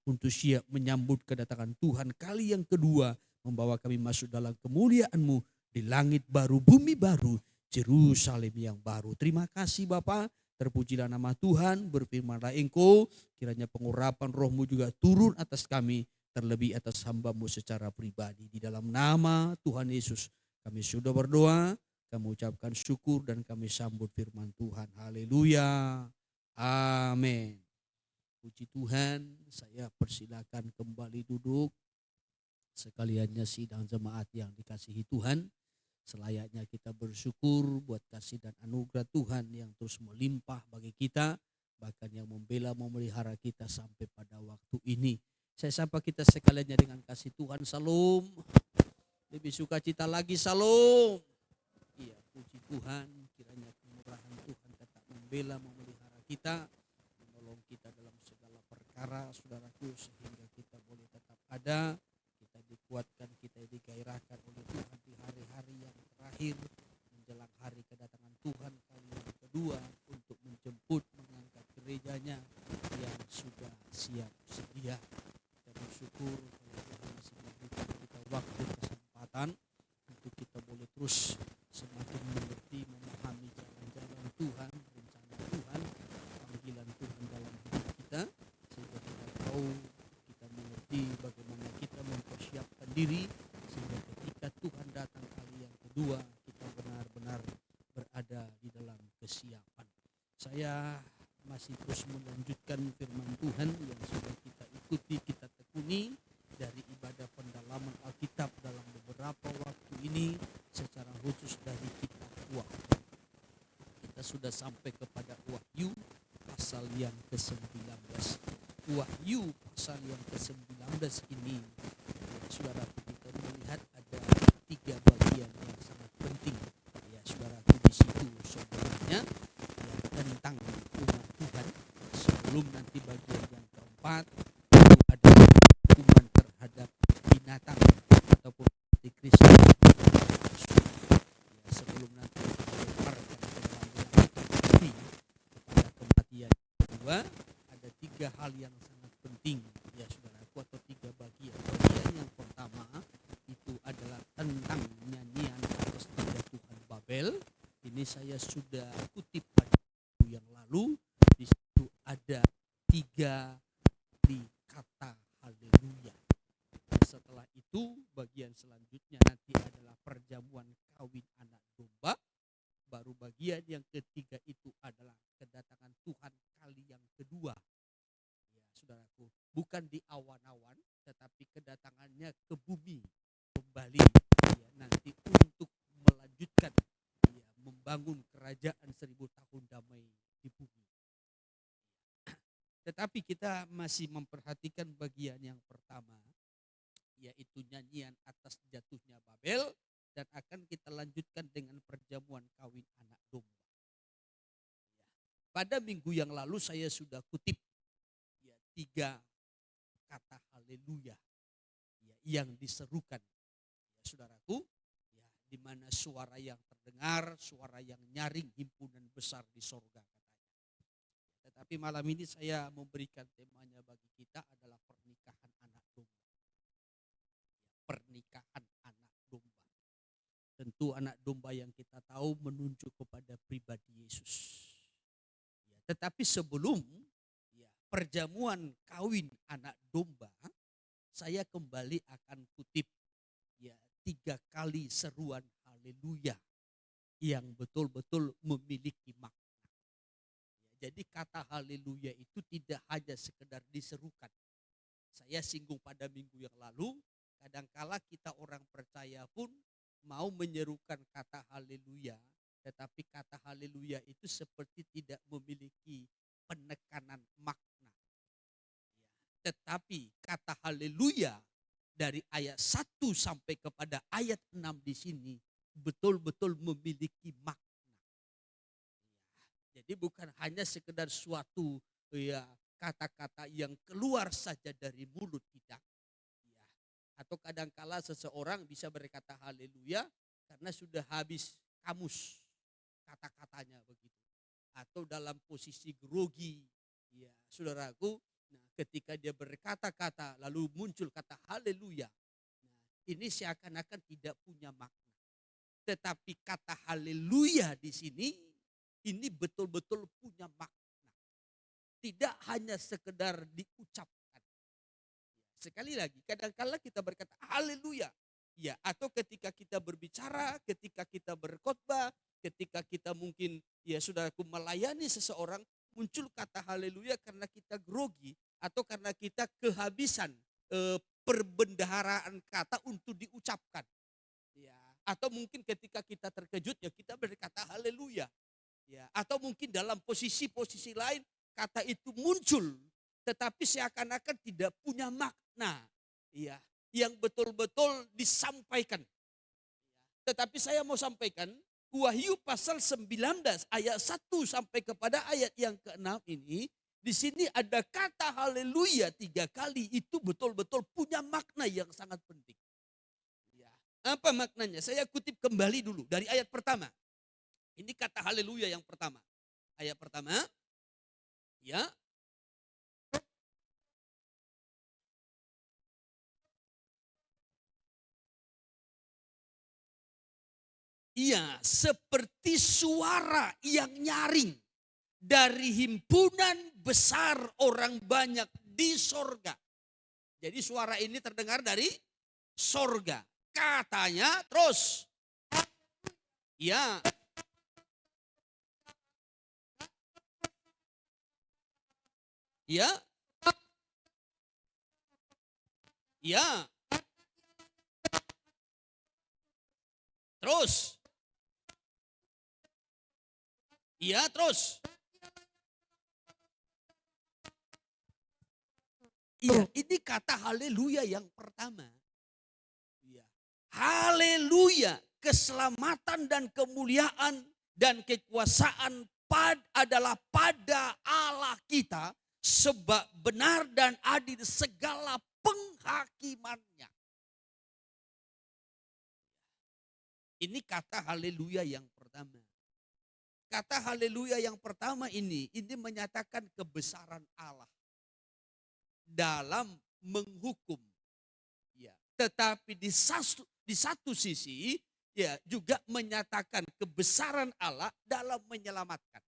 untuk siap menyambut kedatangan Tuhan kali yang kedua, membawa kami masuk dalam kemuliaan-Mu di langit baru, bumi baru, Yerusalem yang baru. Terima kasih Bapa, terpujilah nama Tuhan, berfirmanlah Engkau, kiranya pengurapan Roh-Mu juga turun atas kami, terlebih atas hamba-Mu secara pribadi. Di dalam nama Tuhan Yesus kami sudah berdoa, kami ucapkan syukur dan kami sambut firman Tuhan. Haleluya. Amin. Puji Tuhan, saya persilakan kembali duduk. Sekaliannya sidang jemaat yang dikasihi Tuhan, selayaknya kita bersyukur buat kasih dan anugerah Tuhan yang terus melimpah bagi kita, bahkan yang membela memelihara kita sampai pada waktu ini. Saya sapa kita sekaliannya dengan kasih Tuhan, salam. Lebih sukacita lagi, salam. Iya, puji Tuhan, kiranya kemurahan Tuhan tetap membela memelihara kita, menolong kita dalam segala perkara, saudaraku, sehingga kita boleh tetap ada, kita dikuatkan, kita digairahkan oleh Tuhan di hari-hari yang terakhir menjelang hari kedatangan Tuhan kali yang kedua untuk menjemput, mengangkat gerejanya yang sudah siap sedia. Kita bersyukur kalau Tuhan masih memberikan kita waktu, kesempatan untuk kita boleh terus semakin mengerti, memahami jalan-jalan Tuhan, rencana Tuhan, panggilan Tuhan dalam hidup kita, sehingga kita tahu, kita mengerti bagaimana kita mempersiapkan diri, sehingga ketika Tuhan datang kali yang kedua, kita benar-benar berada di dalam kesiapan. Saya masih terus melanjutkan firman Tuhan yang sudah kita ikuti, kita tekuni dari ibadah pendalaman Alkitab dalam beberapa waktu ini, secara khusus dari kitab Wahyu. Kita sudah sampai kepada Wahyu pasal yang ke-19. Wahyu pasal yang ke-19 ini, saudara, kita melihat ada 3 bagian yang sangat penting. Ya, saudara, di situ sebenarnya ya, tentang umat Tuhan. Sebelum nanti bagian yang keempat itu ada hukuman terhadap binatang ataupun antikristus. Ya, sebelum nanti dilemparkan ke dalam api kepada kematian kedua, ada 3 hal yang sangat penting, ya saudaraku, atau 3 bagian. Bagian yang pertama itu adalah tentang nyanyian atas kejatuhan Babel. Ini saya sudah kutip pada minggu yang lalu. Di situ ada 3 di kata haleluya. Setelah itu bagian selanjutnya nanti adalah perjamuan kawin anak domba. Baru bagian yang ketiga itu adalah kedatangan Tuhan kali yang kedua. Ya, saudaraku, bukan di awan-awan, tetapi kedatangannya ke bumi kembali. Ya, nanti untuk melanjutkan, ya, membangun kerajaan 1000 tahun damai di bumi. Tetapi kita masih memperhatikan bagian yang pertama, yaitu nyanyian atas jatuhnya Babel, dan akan kita lanjutkan dengan perjamuan kawin anak domba. Pada minggu yang lalu saya sudah kutip ya 3 kata haleluya ya, yang diserukan, ya, saudaraku, ya, di mana suara yang terdengar, suara yang nyaring himpunan besar di sorga katanya. Tetapi malam ini saya memberikan temanya bagi kita adalah pernikahan anak domba. Pernikahan anak domba. Tentu anak domba yang kita tahu menunjuk kepada pribadi Yesus. Ya, tetapi sebelum ya, perjamuan kawin anak domba, saya kembali akan kutip ya 3 kali seruan haleluya yang betul-betul memiliki makna. Ya, jadi kata haleluya itu tidak hanya sekedar diserukan. Saya singgung pada minggu yang lalu, kadangkala kita orang percaya pun mau menyerukan kata haleluya, tetapi kata haleluya itu seperti tidak memiliki penekanan makna. Ya, tetapi kata haleluya dari ayat 1 sampai kepada ayat 6 di sini betul-betul memiliki makna. Ya, jadi bukan hanya sekedar suatu ya kata-kata yang keluar saja dari mulut kita. Atau kadangkala seseorang bisa berkata haleluya karena sudah habis kamus kata-katanya begitu. Atau dalam posisi grogi, ya saudaraku, Nah, ketika dia berkata-kata lalu muncul kata haleluya. Nah, ini seakan-akan tidak punya makna. Tetapi kata haleluya di sini ini betul-betul punya makna. Tidak hanya sekedar diucapkan. Sekali lagi, kadang-kala kita berkata haleluya. Ya, atau ketika kita berbicara, ketika kita berkhotbah, ketika kita mungkin ya saudaraku melayani seseorang, muncul kata haleluya karena kita grogi atau karena kita kehabisan perbendaharaan kata untuk diucapkan. Ya, atau mungkin ketika kita terkejut ya kita berkata haleluya. Ya, atau mungkin dalam posisi-posisi lain kata itu muncul tetapi seakan-akan tidak punya makna. Ya, yang betul-betul disampaikan. Tetapi saya mau sampaikan Wahyu pasal 19 ayat 1 sampai kepada ayat yang ke-6 ini. Di sini ada kata haleluya 3 kali, itu betul-betul punya makna yang sangat penting. Ya. Apa maknanya? Saya kutip kembali dulu dari ayat pertama. Ini kata haleluya yang pertama. Ayat pertama, ya. Iya, seperti suara yang nyaring dari himpunan besar orang banyak di sorga. Jadi suara ini terdengar dari sorga. Katanya terus, ya, ya, ya, terus, ya, terus. Iya, ini kata haleluya yang pertama. Iya. Haleluya, keselamatan dan kemuliaan dan kekuasaan adalah pada Allah kita, sebab benar dan adil segala penghakimannya. Ini kata haleluya yang pertama. Kata haleluya yang pertama ini menyatakan kebesaran Allah dalam menghukum. Ya, tetapi di satu sisi ya juga menyatakan kebesaran Allah dalam menyelamatkan.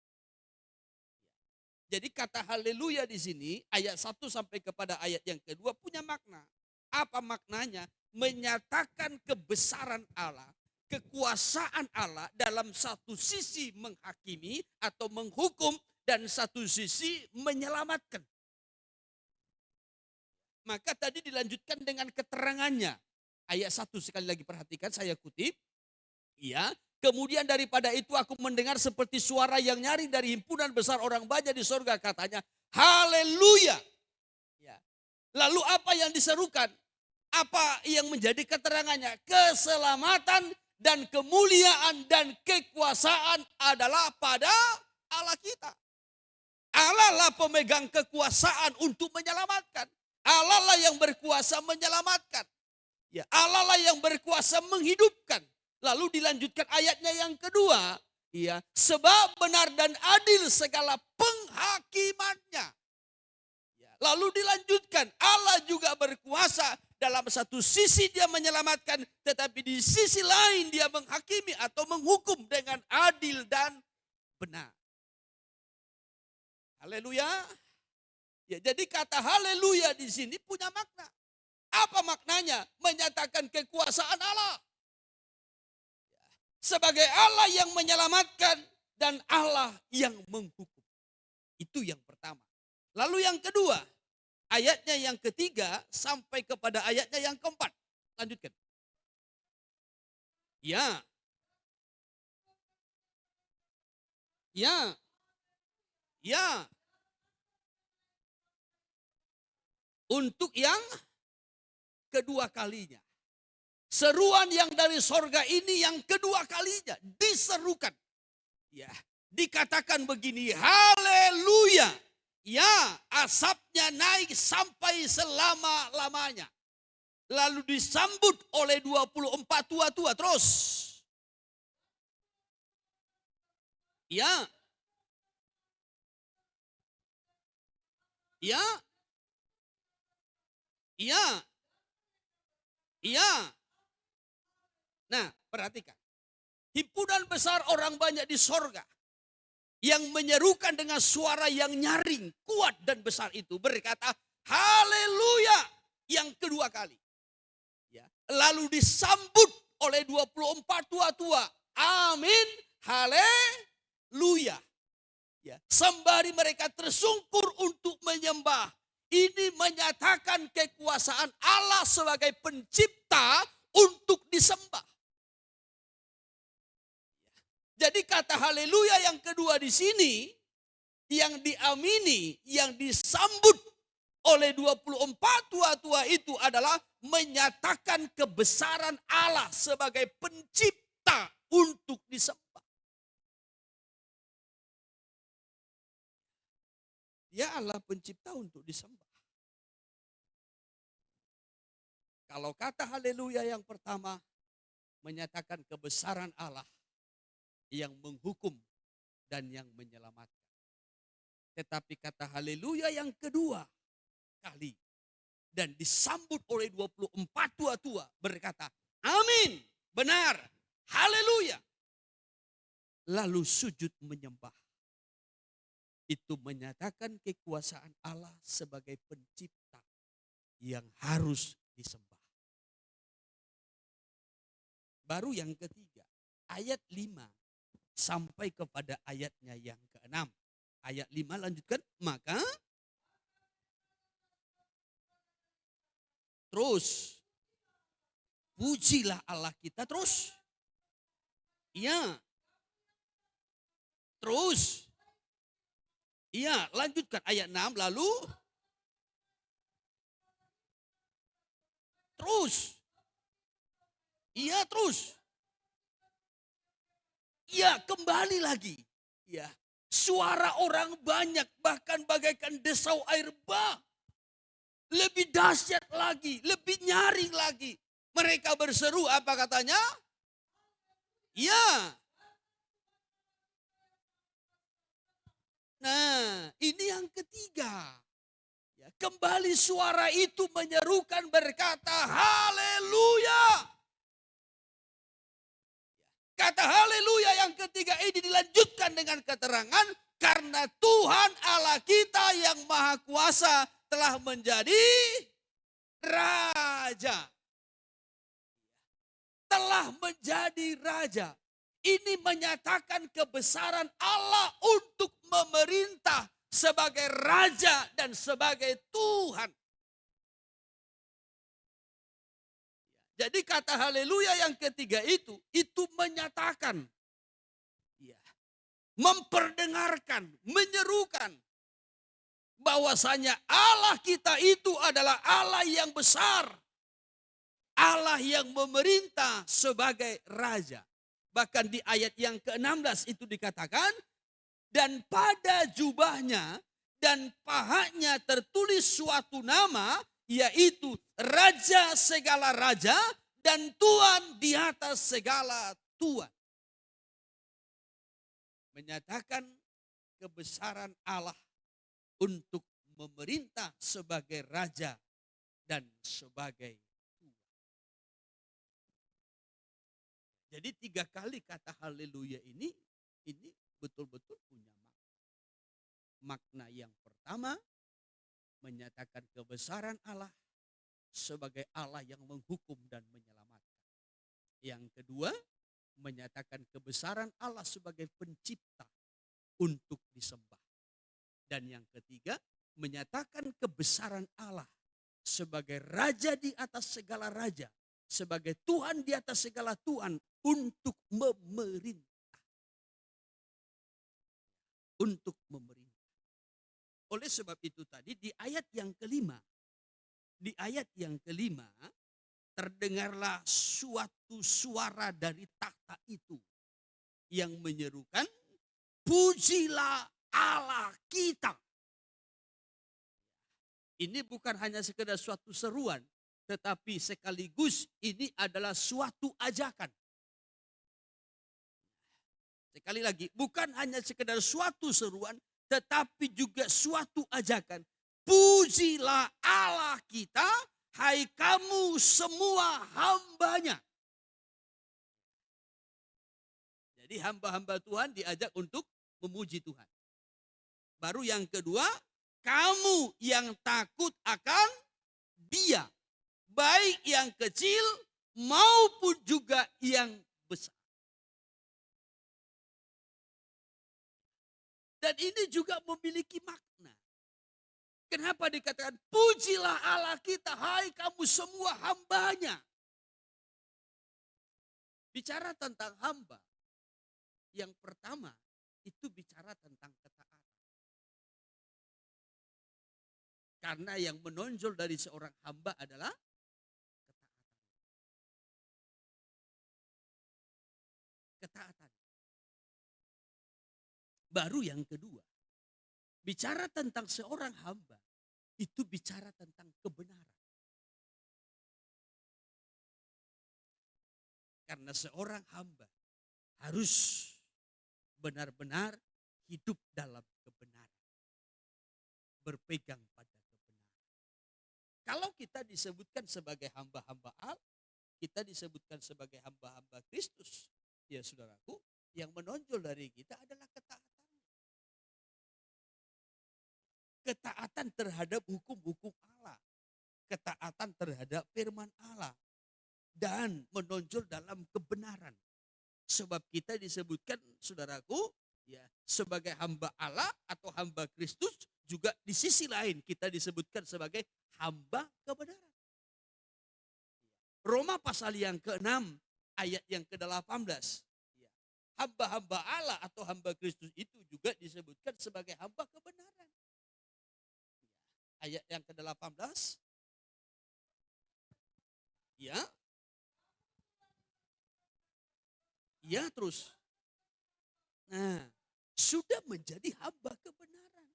Jadi kata haleluya di sini ayat 1 sampai kepada ayat yang kedua punya makna. Apa maknanya? Menyatakan kebesaran Allah, kekuasaan Allah dalam satu sisi menghakimi atau menghukum dan satu sisi menyelamatkan. Maka tadi dilanjutkan dengan keterangannya. Ayat 1 sekali lagi perhatikan, saya kutip. Ya, kemudian daripada itu aku mendengar seperti suara yang nyaring dari himpunan besar orang banyak di sorga, katanya haleluya. Ya. Lalu apa yang diserukan? Apa yang menjadi keterangannya? Keselamatan dan kemuliaan dan kekuasaan adalah pada Allah kita. Allah lah pemegang kekuasaan untuk menyelamatkan. Allah lah yang berkuasa menyelamatkan. Ya, Allah lah yang berkuasa menghidupkan. Lalu dilanjutkan ayatnya yang kedua, ya, sebab benar dan adil segala penghakimannya. Ya, lalu dilanjutkan, Allah juga berkuasa, dalam satu sisi dia menyelamatkan, tetapi di sisi lain dia menghakimi atau menghukum dengan adil dan benar. Haleluya. Ya, jadi kata haleluya di sini punya makna. Apa maknanya? Menyatakan kekuasaan Allah. Sebagai Allah yang menyelamatkan dan Allah yang menghukum. Itu yang pertama. Lalu yang kedua, ayatnya yang ketiga sampai kepada ayatnya yang keempat. Lanjutkan. Ya. Ya. Ya. Untuk yang kedua kalinya. Seruan yang dari sorga ini yang kedua kalinya diserukan. Ya, dikatakan begini, haleluya. Ya, asapnya naik sampai selama-lamanya. Lalu disambut oleh 24 tua-tua terus. Ya. Ya. Iya, iya. Nah, perhatikan. Himpunan besar orang banyak di sorga yang menyerukan dengan suara yang nyaring, kuat dan besar itu berkata, haleluya, yang kedua kali. Ya. Lalu disambut oleh 24 tua-tua. Amin, haleluya. Ya. Sembari mereka tersungkur untuk menyembah. Ini menyatakan kekuasaan Allah sebagai pencipta untuk disembah. Jadi kata haleluya yang kedua di sini, yang diamini, yang disambut oleh 24 tua-tua itu adalah menyatakan kebesaran Allah sebagai pencipta untuk disembah. Dia Allah pencipta untuk disembah. Kalau kata haleluya yang pertama menyatakan kebesaran Allah yang menghukum dan yang menyelamatkan. Tetapi kata haleluya yang kedua kali dan disambut oleh 24 tua-tua berkata, amin, benar, haleluya. Lalu sujud menyembah. Itu menyatakan kekuasaan Allah sebagai pencipta yang harus disembah. Baru yang ketiga, ayat 5 sampai kepada ayatnya yang ke-6. Ayat 5 lanjutkan, maka terus pujilah Allah kita terus. Iya. Terus. Iya, lanjutkan ayat 6 lalu terus. Iya, terus. Iya, kembali lagi. Ya, suara orang banyak bahkan bagaikan desau air bah. Lebih dahsyat lagi, lebih nyaring lagi. Mereka berseru, apa katanya? Ya. Nah, ini yang ketiga. Ya, kembali suara itu menyerukan berkata, haleluya. Kata haleluya yang ketiga ini dilanjutkan dengan keterangan, karena Tuhan Allah kita yang Maha Kuasa telah menjadi Raja. Telah menjadi Raja. Ini menyatakan kebesaran Allah untuk memerintah sebagai Raja dan sebagai Tuhan. Jadi kata haleluya yang ketiga itu menyatakan, ya, memperdengarkan, menyerukan bahwasanya Allah kita itu adalah Allah yang besar. Allah yang memerintah sebagai Raja. Bahkan di ayat yang ke-16 itu dikatakan, dan pada jubahnya dan pahanya tertulis suatu nama, yaitu Raja segala raja dan Tuhan di atas segala Tuhan. Menyatakan kebesaran Allah untuk memerintah sebagai Raja dan sebagai Tuhan. Jadi 3 kali kata haleluya ini betul-betul punya makna. Makna yang pertama, menyatakan kebesaran Allah sebagai Allah yang menghukum dan menyelamatkan. Yang kedua, menyatakan kebesaran Allah sebagai pencipta untuk disembah. Dan yang ketiga, menyatakan kebesaran Allah sebagai Raja di atas segala raja, sebagai Tuhan di atas segala Tuhan untuk memerintah. Untuk memerintah. Oleh sebab itu tadi di ayat yang kelima, terdengarlah suatu suara dari takhta itu yang menyerukan, pujilah Allah kita. Ini bukan hanya sekedar suatu seruan, tetapi sekaligus ini adalah suatu ajakan. Sekali lagi, bukan hanya sekedar suatu seruan, tetapi juga suatu ajakan. Pujilah Allah kita, hai kamu semua hambanya. Jadi hamba-hamba Tuhan diajak untuk memuji Tuhan. Baru yang kedua, kamu yang takut akan Dia, baik yang kecil maupun juga yang besar. Dan ini juga memiliki makna. Kenapa dikatakan pujilah Allah kita, hai kamu semua hambanya. Bicara tentang hamba, yang pertama itu bicara tentang ketaatan. Karena yang menonjol dari seorang hamba adalah ketaatan. Baru yang kedua, bicara tentang seorang hamba, itu bicara tentang kebenaran. Karena seorang hamba harus benar-benar hidup dalam kebenaran. Berpegang pada kebenaran. Kalau kita disebutkan sebagai hamba-hamba Allah, kita disebutkan sebagai hamba-hamba Kristus, ya saudaraku, yang menonjol dari kita adalah ketaatan. Ketaatan terhadap hukum-hukum Allah. Ketaatan terhadap firman Allah. Dan menonjol dalam kebenaran. Sebab kita disebutkan, saudaraku, ya sebagai hamba Allah atau hamba Kristus, juga di sisi lain kita disebutkan sebagai hamba kebenaran. Roma pasal yang ke-6 ayat yang ke-18. Ya, hamba-hamba Allah atau hamba Kristus itu juga disebutkan sebagai hamba kebenaran. Ayat yang ke-18. Ya. Ya terus. Nah, sudah menjadi hamba kebenaran.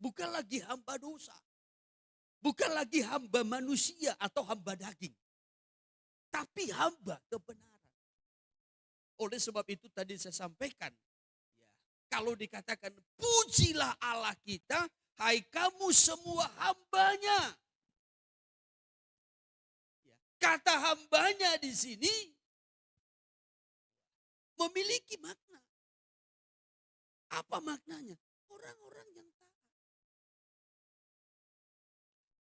Bukan lagi hamba dosa. Bukan lagi hamba manusia atau hamba daging. Tapi hamba kebenaran. Oleh sebab itu tadi saya sampaikan. Ya, kalau dikatakan pujilah Allah kita, hai kamu semua hambanya. Ya, kata hambanya di sini memiliki makna. Apa maknanya? Orang-orang yang taat.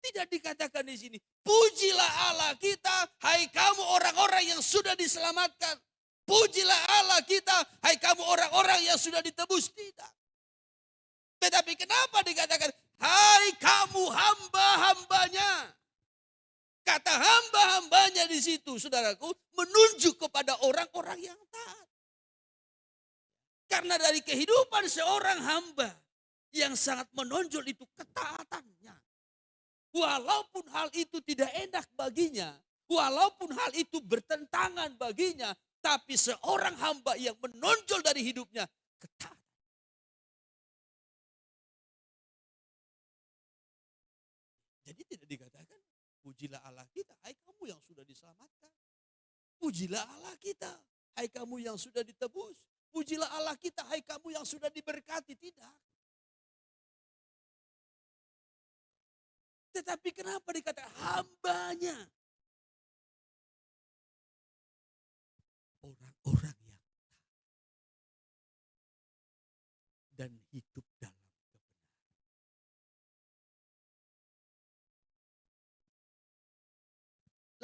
Tidak dikatakan di sini, pujilah Allah kita, hai kamu orang-orang yang sudah diselamatkan. Pujilah Allah kita, hai kamu orang-orang yang sudah ditebus. Tidak. Tetapi kenapa dikatakan, hai kamu hamba-hambanya. Kata hamba-hambanya di situ, saudaraku, menunjuk kepada orang-orang yang taat. Karena dari kehidupan seorang hamba yang sangat menonjol itu ketaatannya. Walaupun hal itu tidak enak baginya, walaupun hal itu bertentangan baginya, tapi seorang hamba yang menonjol dari hidupnya ketaatan. Jadi tidak dikatakan, pujilah Allah kita, hai kamu yang sudah diselamatkan. Pujilah Allah kita, hai kamu yang sudah ditebus. Pujilah Allah kita, hai kamu yang sudah diberkati. Tidak. Tetapi kenapa dikatakan hambanya? Orang-orang yang taat dan hidup dalam kebenaran.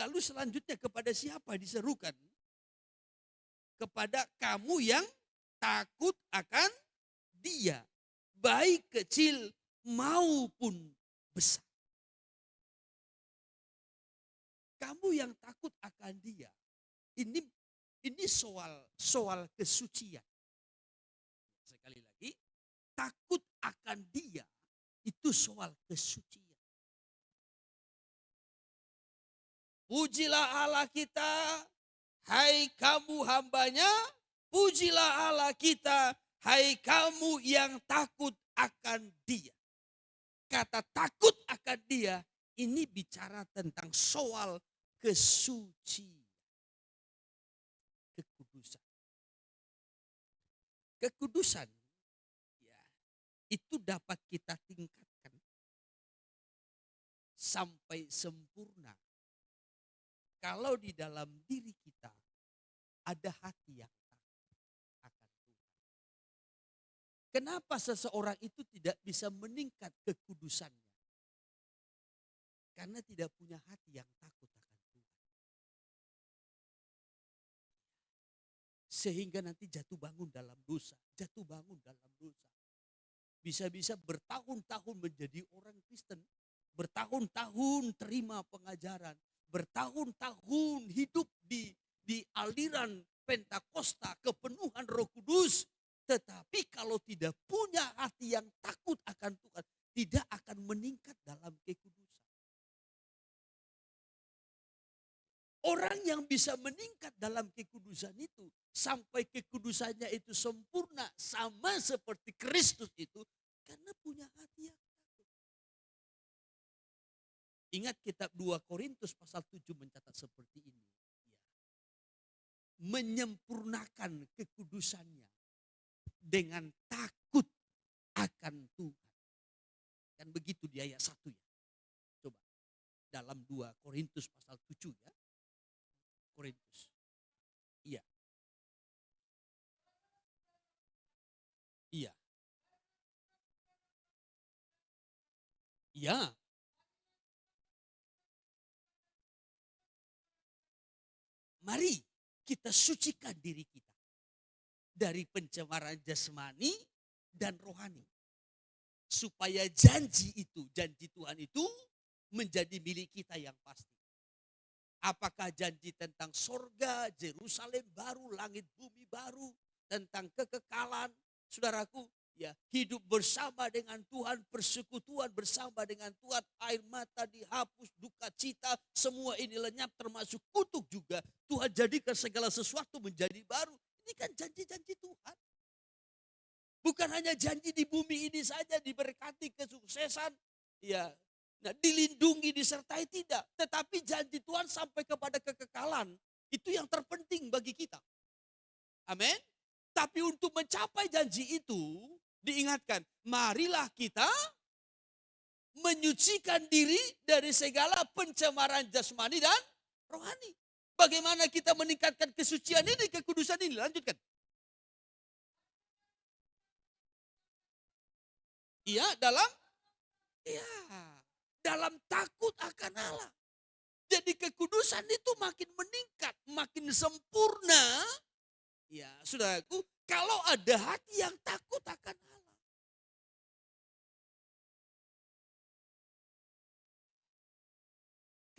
Lalu selanjutnya kepada siapa diserukan? Kepada kamu yang takut akan Dia, baik kecil maupun besar. Kamu yang takut akan Dia. Ini soal kesucian. Sekali lagi, takut akan Dia itu soal kesucian. Pujilah Allah kita, hai kamu hambanya, pujilah Allah kita, hai kamu yang takut akan Dia. Kata takut akan Dia, ini bicara tentang soal kesucian. Kekudusan. Kekudusan, ya, itu dapat kita tingkatkan sampai sempurna Kalau di dalam diri kita ada hati yang takut akan Tuhan. Kenapa seseorang itu tidak bisa meningkat kekudusannya? Karena tidak punya hati yang takut akan Tuhan. Sehingga nanti jatuh bangun dalam dosa. Jatuh bangun dalam dosa. Bisa-bisa bertahun-tahun menjadi orang Kristen. Bertahun-tahun terima pengajaran. Bertahun-tahun hidup di aliran Pentakosta, kepenuhan Roh Kudus. Tetapi kalau tidak punya hati yang takut akan Tuhan, tidak akan meningkat dalam kekudusan. Orang yang bisa meningkat dalam kekudusan itu, sampai kekudusannya itu sempurna, sama seperti Kristus itu, karena punya hati yang takut. Ingat kitab 2 Korintus pasal 7 mencatat seperti ini. Menyempurnakan kekudusannya dengan takut akan Tuhan. Kan begitu di ayat 1 ya. Coba dalam 2 Korintus pasal 7 ya. Korintus. Iya. Iya. Iya. Mari kita sucikan diri kita dari pencemaran jasmani dan rohani. Supaya janji Tuhan itu menjadi milik kita yang pasti. Apakah janji tentang sorga, Yerusalem baru, langit bumi baru, tentang kekekalan, saudaraku, ya hidup bersama dengan Tuhan, persekutuan bersama dengan Tuhan, air mata dihapus, duka cita, semua ini lenyap termasuk kutuk juga. Tuhan jadikan segala sesuatu menjadi baru. Ini kan janji-janji Tuhan. Bukan hanya janji di bumi ini saja diberkati kesuksesan, ya. Nah, dilindungi, disertai tidak. Tetapi janji Tuhan sampai kepada kekekalan. Itu yang terpenting bagi kita. Amin. Tapi untuk mencapai janji itu, diingatkan, marilah kita menyucikan diri dari segala pencemaran jasmani dan rohani. Bagaimana kita meningkatkan kesucian ini, kekudusan ini? Lanjutkan. Iya, dalam takut akan Allah. Jadi kekudusan itu makin meningkat, makin sempurna. Ya, saudaraku, kalau ada hati yang takut akan Allah.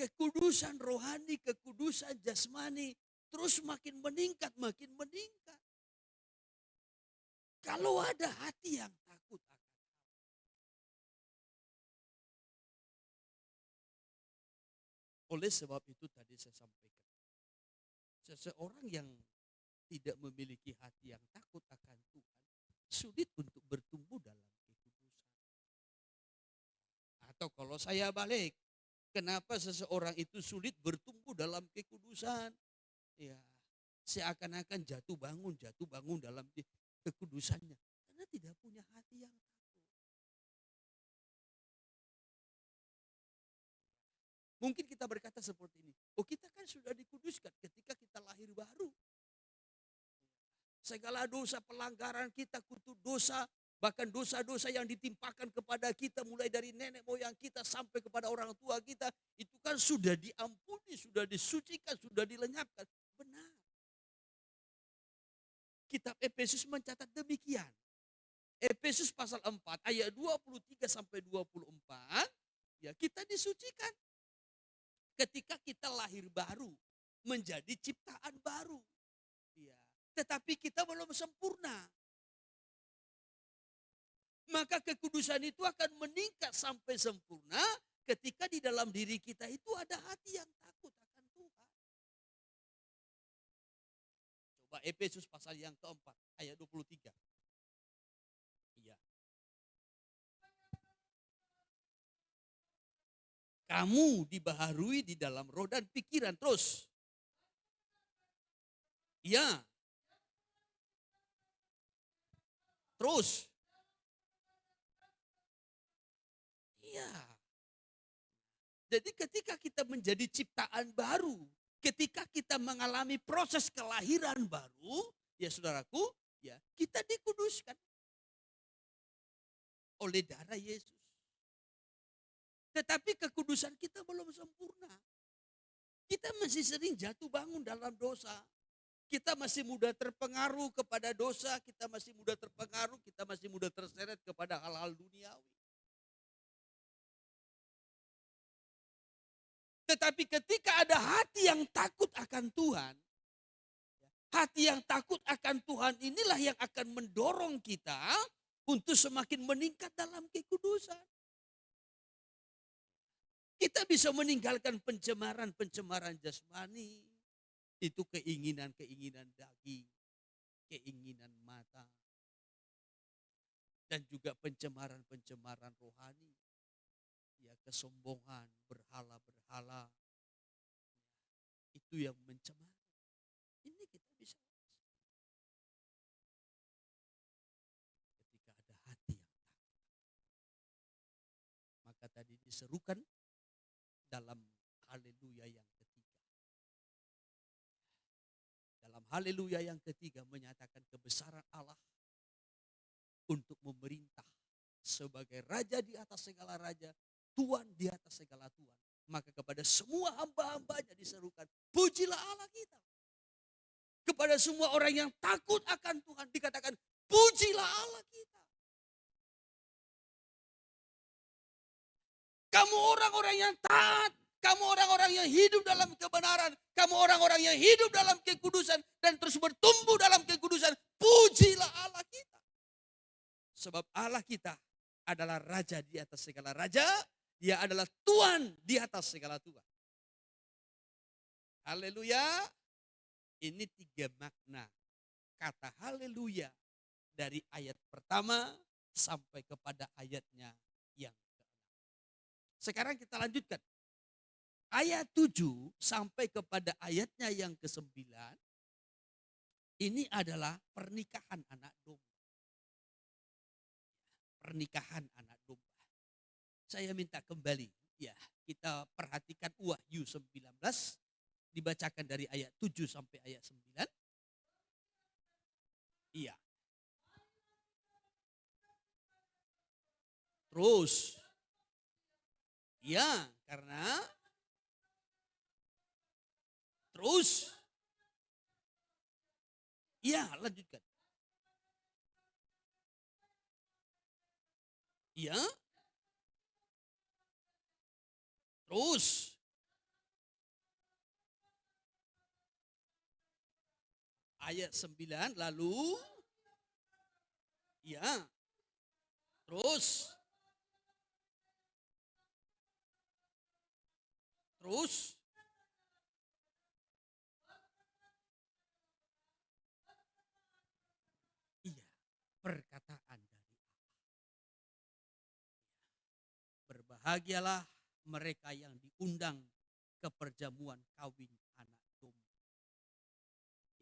Kekudusan rohani, kekudusan jasmani, terus makin meningkat, makin meningkat. Kalau ada hati yang takut akan Allah. Oleh sebab itu tadi saya sampaikan, seseorang yang tidak memiliki hati yang takut akan Tuhan, sulit untuk bertumbuh dalam kekudusan. Atau kalau saya balik, kenapa seseorang itu sulit bertumbuh dalam kekudusan? Ya, seakan-akan jatuh bangun dalam kekudusannya. Karena tidak punya hati yang takut. Mungkin kita berkata seperti ini, oh kita kan sudah dikuduskan ketika kita lahir baru. Segala dosa pelanggaran kita, kutuk dosa, bahkan dosa-dosa yang ditimpakan kepada kita mulai dari nenek moyang kita sampai kepada orang tua kita, itu kan sudah diampuni, sudah disucikan, sudah dilenyapkan. Benar. Kitab Efesus mencatat demikian. Efesus pasal 4 ayat 23 sampai 24, ya kita disucikan. Ketika kita lahir baru, menjadi ciptaan baru. Ya. Tetapi kita belum sempurna. Maka kekudusan itu akan meningkat sampai sempurna ketika di dalam diri kita itu ada hati yang takut akan Tuhan. Coba Efesus pasal yang keempat, ayat 23. Iya. Kamu dibaharui di dalam roh dan pikiran terus. Iya. Terus. Iya. Jadi ketika kita menjadi ciptaan baru, ketika kita mengalami proses kelahiran baru, ya saudaraku, ya kita dikuduskan oleh darah Yesus. Tetapi kekudusan kita belum sempurna. Kita masih sering jatuh bangun dalam dosa. Kita masih mudah terpengaruh kepada dosa, kita masih mudah terpengaruh, kita masih mudah terseret kepada hal-hal duniawi. Tetapi ketika ada hati yang takut akan Tuhan, hati yang takut akan Tuhan inilah yang akan mendorong kita untuk semakin meningkat dalam kekudusan. Kita bisa meninggalkan pencemaran-pencemaran jasmani, itu keinginan-keinginan daging, keinginan mata, dan juga pencemaran-pencemaran rohani, ya kesombongan, berhala-berhala, itu yang mencemari. Ini kita bisa ketika ada hati yang takut. Maka tadi diserukan dalam haleluya yang ketiga. Dalam haleluya yang ketiga menyatakan kebesaran Allah untuk memerintah sebagai raja di atas segala raja, Tuhan di atas segala Tuhan. Maka kepada semua hamba-hambanya diserukan, pujilah Allah kita. Kepada semua orang yang takut akan Tuhan dikatakan, pujilah Allah kita. Kamu orang-orang yang taat, kamu orang-orang yang hidup dalam kebenaran, kamu orang-orang yang hidup dalam kekudusan dan terus bertumbuh dalam kekudusan, pujilah Allah kita. Sebab Allah kita adalah raja di atas segala raja, Dia adalah Tuhan di atas segala Tuhan. Haleluya. Ini 3 makna kata haleluya dari ayat pertama sampai kepada ayatnya yang ke-6. Sekarang kita lanjutkan. Ayat 7 sampai kepada ayatnya yang ke-9. Ini adalah pernikahan anak domba. Pernikahan anak domba. Saya minta kembali, ya kita perhatikan Wahyu 19. Dibacakan dari ayat 7 sampai ayat 9. Iya. Terus. Ya, karena terus. Iya, lanjutkan. Iya. Terus. Ayat 9 lalu. Ya. Terus. Terus. Iya. Perkataan dari Allah. Berbahagialah mereka yang diundang ke perjamuan kawin anak domba.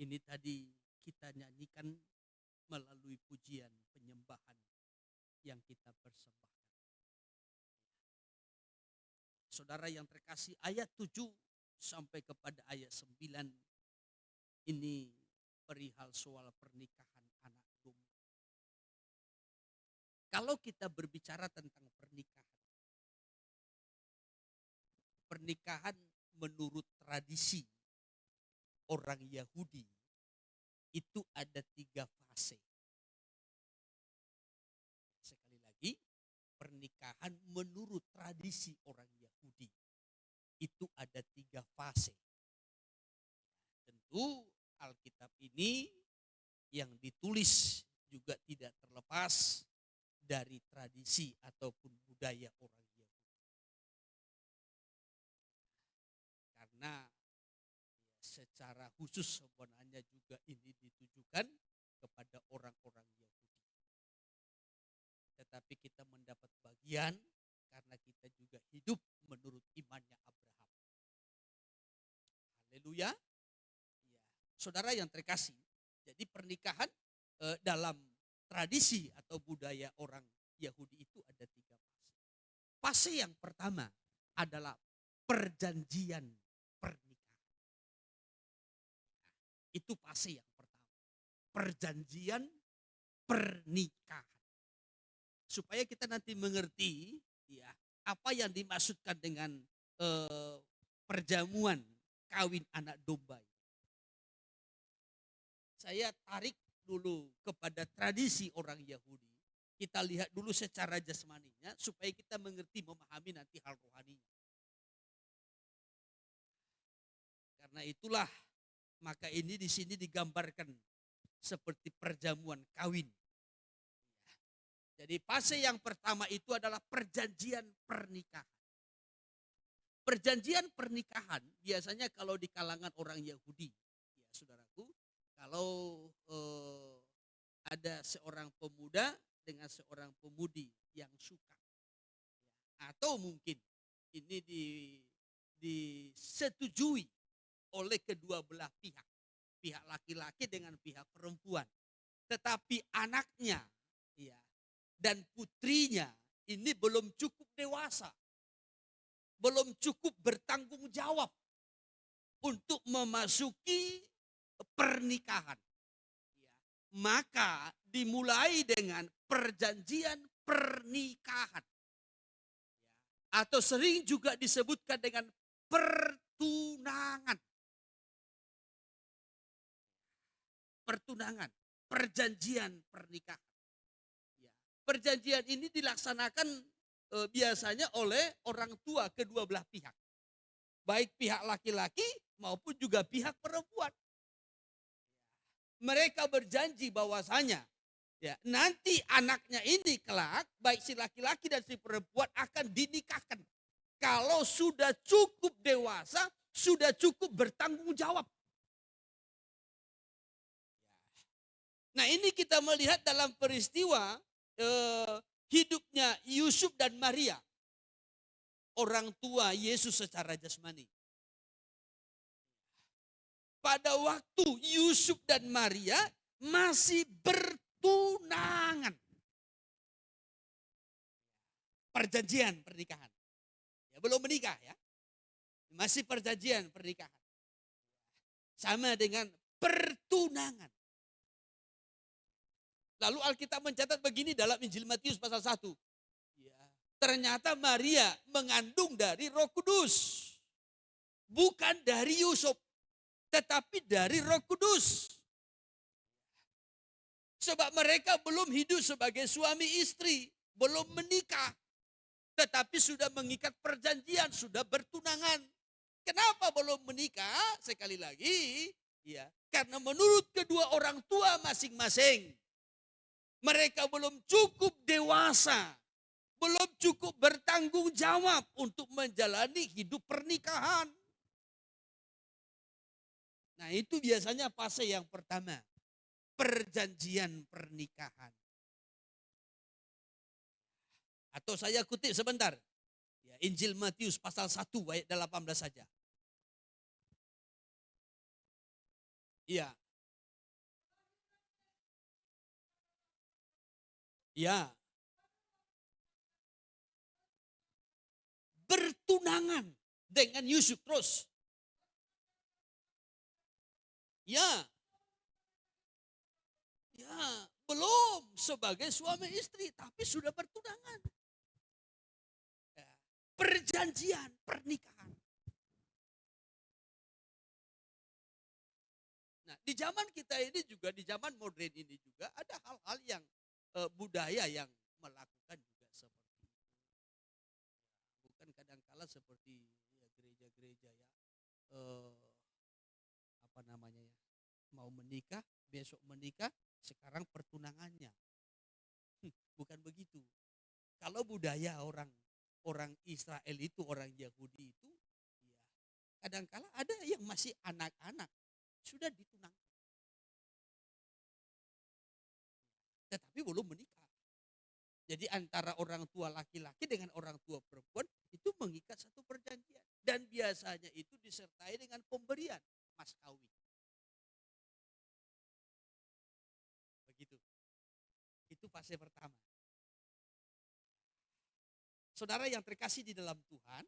Ini tadi kita nyanyikan melalui pujian penyembahan yang kita persembahkan. Saudara yang terkasih, ayat 7 sampai kepada ayat 9 ini perihal soal pernikahan anak domba. Kalau kita berbicara tentang pernikahan menurut tradisi orang Yahudi itu ada 3 fase. Sekali lagi, pernikahan menurut tradisi orang Yahudi itu ada 3 fase. Tentu Alkitab ini yang ditulis juga tidak terlepas dari tradisi ataupun budaya orang Yahudi. Karena secara khusus sebenarnya juga ini ditujukan kepada orang-orang Yahudi. Tetapi kita mendapat bagian karena kita juga hidup menurut imannya Abraham. Haleluya. Ya. Saudara yang terkasih, jadi pernikahan dalam tradisi atau budaya orang Yahudi itu ada 3 fase. Fase yang pertama adalah perjanjian pernikahan. Itu fase yang pertama. Perjanjian pernikahan. Supaya kita nanti mengerti ya apa yang dimaksudkan dengan perjamuan kawin anak domba. Saya tarik dulu kepada tradisi orang Yahudi. Kita lihat dulu secara jasmaninya supaya kita mengerti, memahami nanti hal rohaninya. Karena itulah maka ini di sini digambarkan seperti perjamuan kawin. Jadi fase yang pertama itu adalah perjanjian pernikahan. Perjanjian pernikahan biasanya kalau di kalangan orang Yahudi, ya saudaraku, kalau ada seorang pemuda dengan seorang pemudi yang suka, atau mungkin ini disetujui oleh kedua belah pihak, pihak laki-laki dengan pihak perempuan, tetapi anaknya, ya, dan putrinya ini belum cukup dewasa, belum cukup bertanggung jawab untuk memasuki pernikahan. Maka dimulai dengan perjanjian pernikahan. Atau sering juga disebutkan dengan pertunangan. Pertunangan, perjanjian pernikahan. Perjanjian ini dilaksanakan biasanya oleh orang tua kedua belah pihak. Baik pihak laki-laki maupun juga pihak perempuan. Mereka berjanji bahwasanya ya, nanti anaknya ini kelak, baik si laki-laki dan si perempuan akan dinikahkan. Kalau sudah cukup dewasa, sudah cukup bertanggung jawab. Nah ini kita melihat dalam peristiwa hidupnya Yusuf dan Maria. Orang tua Yesus secara jasmani. Pada waktu Yusuf dan Maria masih bertunangan. Perjanjian pernikahan. Ya, belum menikah ya. Masih perjanjian pernikahan. Sama dengan pertunangan. Lalu Alkitab mencatat begini dalam Injil Matius pasal 1. Ya, ternyata Maria mengandung dari Roh Kudus. Bukan dari Yusuf, tetapi dari Roh Kudus. Sebab mereka belum hidup sebagai suami istri, belum menikah, tetapi sudah mengikat perjanjian, sudah bertunangan. Kenapa belum menikah? Sekali lagi, ya, karena menurut kedua orang tua masing-masing, mereka belum cukup dewasa, belum cukup bertanggung jawab untuk menjalani hidup pernikahan. Nah itu biasanya fase yang pertama, perjanjian pernikahan. Atau saya kutip sebentar, ya, Injil Matius pasal 1 ayat 18 saja. Iya. Ya. Bertunangan dengan Yusuf terus. Ya. Ya, belum sebagai suami istri, tapi sudah bertunangan. Ya, perjanjian pernikahan. Nah, di zaman kita ini juga, di zaman modern ini juga ada hal-hal yang budaya yang melakukan juga seperti itu. Bukan kadangkala seperti ya, gereja-gereja ya, apa namanya ya, mau menikah, besok menikah, sekarang pertunangannya. Bukan begitu. Kalau budaya orang Israel itu, orang Yahudi itu, ya, kadangkala ada yang masih anak-anak sudah ditunangkan, tetapi belum menikah. Jadi antara orang tua laki-laki dengan orang tua perempuan itu mengikat satu perjanjian, dan biasanya itu disertai dengan pemberian mas kawin. Begitu. Itu fase pertama. Saudara yang terkasih di dalam Tuhan,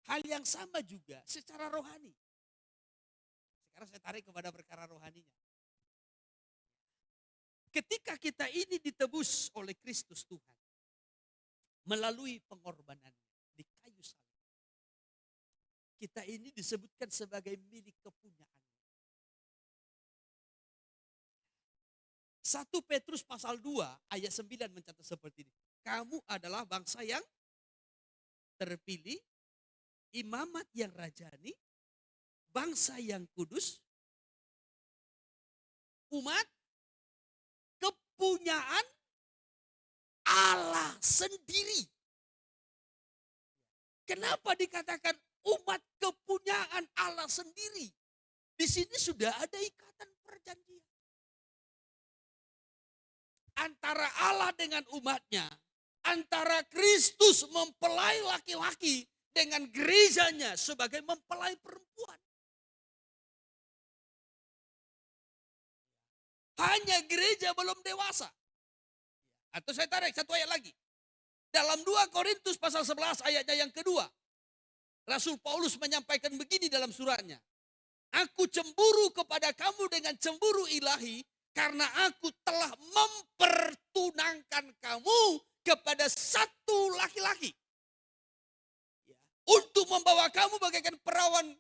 hal yang sama juga secara rohani. Sekarang saya tarik kepada perkara rohaninya. Ketika kita ini ditebus oleh Kristus Tuhan, melalui pengorbanan di kayu salib, kita ini disebutkan sebagai milik kepunyaan. 1 Petrus pasal 2 ayat 9 mencatat seperti ini. Kamu adalah bangsa yang terpilih, imamat yang rajani, bangsa yang kudus, umat kepunyaan Allah sendiri. Kenapa dikatakan umat kepunyaan Allah sendiri? Di sini sudah ada ikatan perjanjian antara Allah dengan umatnya, antara Kristus mempelai laki-laki dengan gerejanya sebagai mempelai perempuan. Hanya gereja belum dewasa. Atau saya tarik satu ayat lagi. Dalam 2 Korintus pasal 11 ayatnya yang kedua. Rasul Paulus menyampaikan begini dalam suratnya. Aku cemburu kepada kamu dengan cemburu ilahi karena aku telah mempertunangkan kamu kepada satu laki-laki. Untuk membawa kamu bagaikan perawan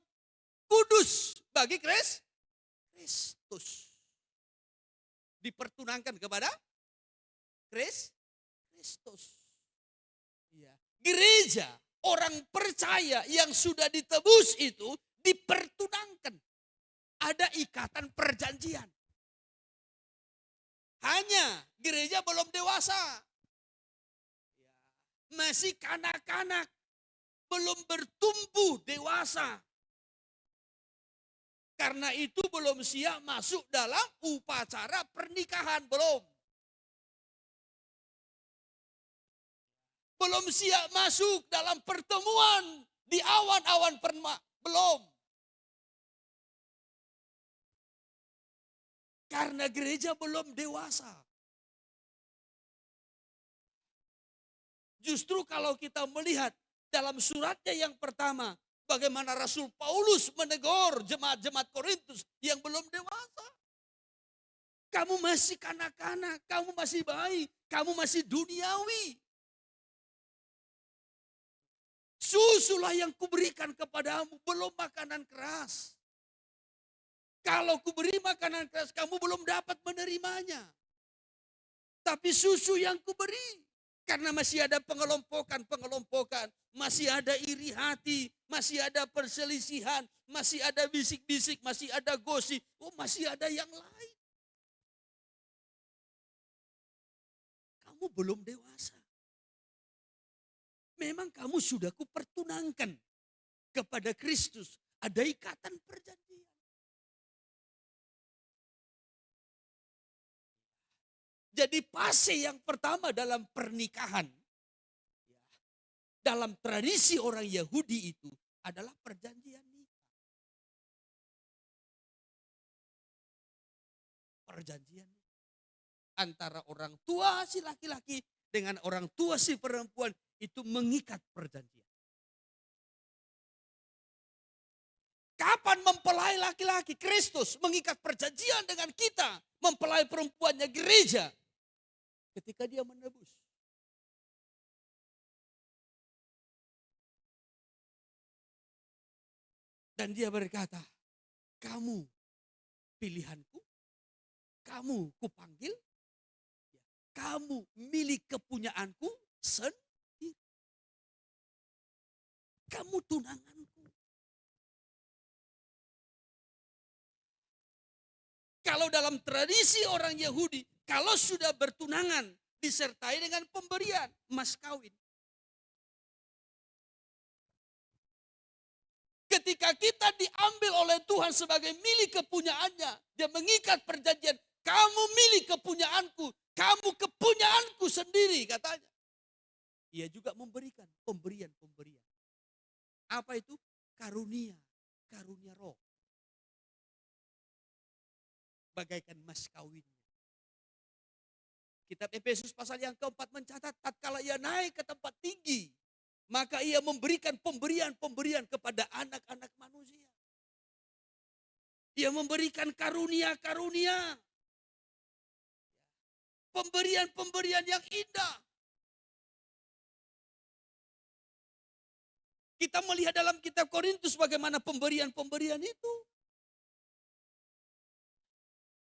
kudus bagi Kristus. Dipertunangkan kepada Kristus. Ya. Gereja, orang percaya yang sudah ditebus itu dipertunangkan. Ada ikatan perjanjian. Hanya gereja belum dewasa. Masih kanak-kanak. Belum bertumbuh dewasa. Karena itu belum siap masuk dalam upacara pernikahan. Belum siap masuk dalam pertemuan di awan-awan belum. Karena gereja belum dewasa. Justru kalau kita melihat dalam suratnya yang pertama, bagaimana Rasul Paulus menegur jemaat-jemaat Korintus yang belum dewasa. Kamu masih kanak-kanak, kamu masih bayi, kamu masih duniawi. Susulah yang kuberikan kepadamu, belum makanan keras. Kalau kuberi makanan keras, kamu belum dapat menerimanya. Tapi susu yang kuberi, karena masih ada pengelompokan, masih ada iri hati, masih ada perselisihan, masih ada bisik-bisik, masih ada gosip, masih ada yang lain. Kamu belum dewasa. Memang kamu sudah kupertunangkan kepada Kristus. Ada ikatan perjanjian. Jadi fase yang pertama dalam pernikahan, dalam tradisi orang Yahudi itu adalah perjanjian nikah. Perjanjian antara orang tua si laki-laki dengan orang tua si perempuan itu mengikat perjanjian. Kapan mempelai laki-laki Kristus mengikat perjanjian dengan kita, mempelai perempuannya gereja? Ketika dia menebus. Dan dia berkata, kamu pilihanku, kamu kupanggil, kamu milik kepunyaanku sendiri. Kamu tunanganku. Kalau dalam tradisi orang Yahudi, kalau sudah bertunangan disertai dengan pemberian mas kawin. Ketika kita diambil oleh Tuhan sebagai milik kepunyaannya, dia mengikat perjanjian, kamu milik kepunyaanku, kamu kepunyaanku sendiri katanya. Ia juga memberikan pemberian-pemberian. Apa itu? Karunia roh. Bagaikan mas kawinnya. Kitab Efesus pasal yang keempat mencatat, tatkala ia naik ke tempat tinggi, maka ia memberikan pemberian-pemberian kepada anak-anak manusia. Dia memberikan karunia-karunia. Pemberian-pemberian yang indah. Kita melihat dalam kitab Korintus bagaimana pemberian-pemberian itu.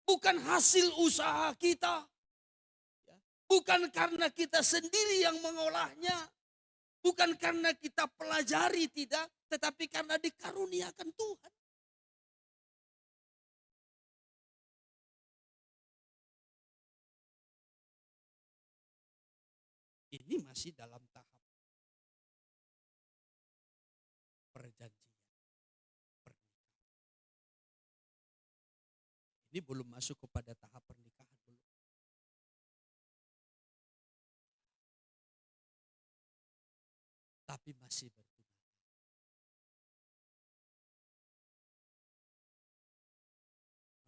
Bukan hasil usaha kita. Bukan karena kita sendiri yang mengolahnya. Bukan karena kita pelajari, tidak. Tetapi karena dikaruniakan Tuhan. Ini masih dalam tahap perjanjian. Ini belum masuk kepada tahap pernikahan. Belum. Tapi masih bertunangan.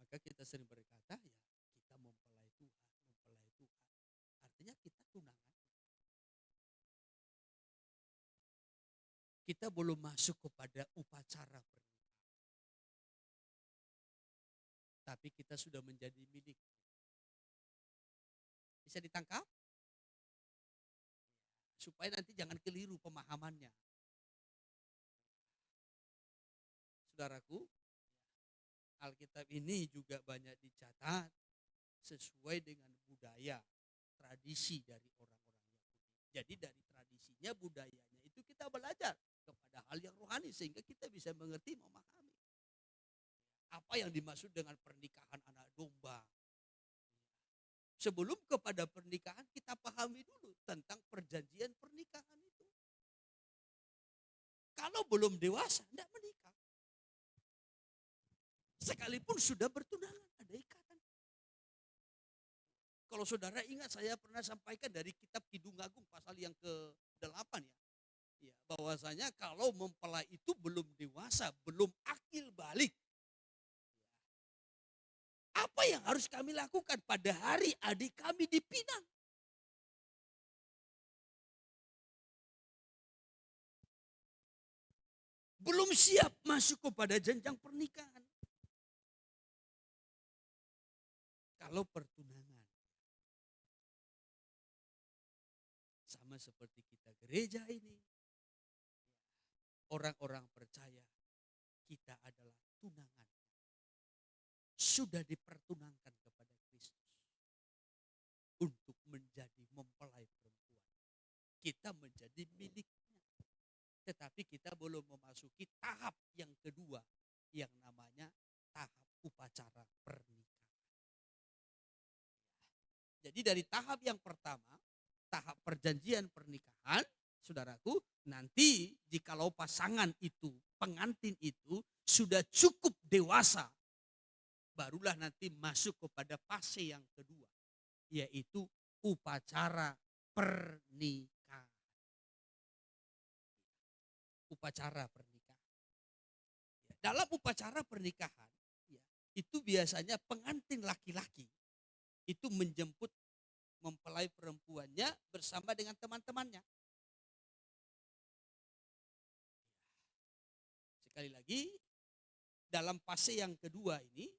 Maka kita sering berkata, ya kita mempelai Tuhan, mempelai Tuhan. Artinya kita tunangan. Kita belum masuk kepada upacara pernikahan. Tapi kita sudah menjadi milik. Bisa ditangkap? Supaya nanti jangan keliru pemahamannya. Saudaraku, Alkitab ini juga banyak dicatat sesuai dengan budaya, tradisi dari orang-orang Yahudi. Jadi dari tradisinya, budayanya itu kita belajar kepada hal yang rohani sehingga kita bisa mengerti, memahami apa yang dimaksud dengan pernikahan anak domba. Sebelum kepada pernikahan kita pahami dulu tentang perjanjian pernikahan itu. Kalau belum dewasa tidak menikah. Sekalipun sudah bertunangan ada ikatan. Kalau saudara ingat saya pernah sampaikan dari kitab Kidung Agung pasal yang ke-8 ya. Ya, bahwasanya kalau mempelai itu belum dewasa, belum akil balik. Apa yang harus kami lakukan pada hari adik kami dipinang? Belum siap masuk kepada jenjang pernikahan. Kalau pertunangan. Sama seperti kita gereja ini. Orang-orang percaya kita adalah tunangan. Sudah dipertunangkan kepada Kristus. Untuk menjadi mempelai perempuan. Kita menjadi miliknya. Tetapi kita belum memasuki tahap yang kedua. Yang namanya tahap upacara pernikahan. Jadi dari tahap yang pertama, tahap perjanjian pernikahan, saudaraku, nanti jikalau pasangan itu, pengantin itu sudah cukup dewasa, barulah nanti masuk kepada fase yang kedua, yaitu upacara pernikahan. Upacara pernikahan. Dalam upacara pernikahan, itu biasanya pengantin laki-laki itu menjemput mempelai perempuannya bersama dengan teman-temannya. Sekali lagi, dalam fase yang kedua ini,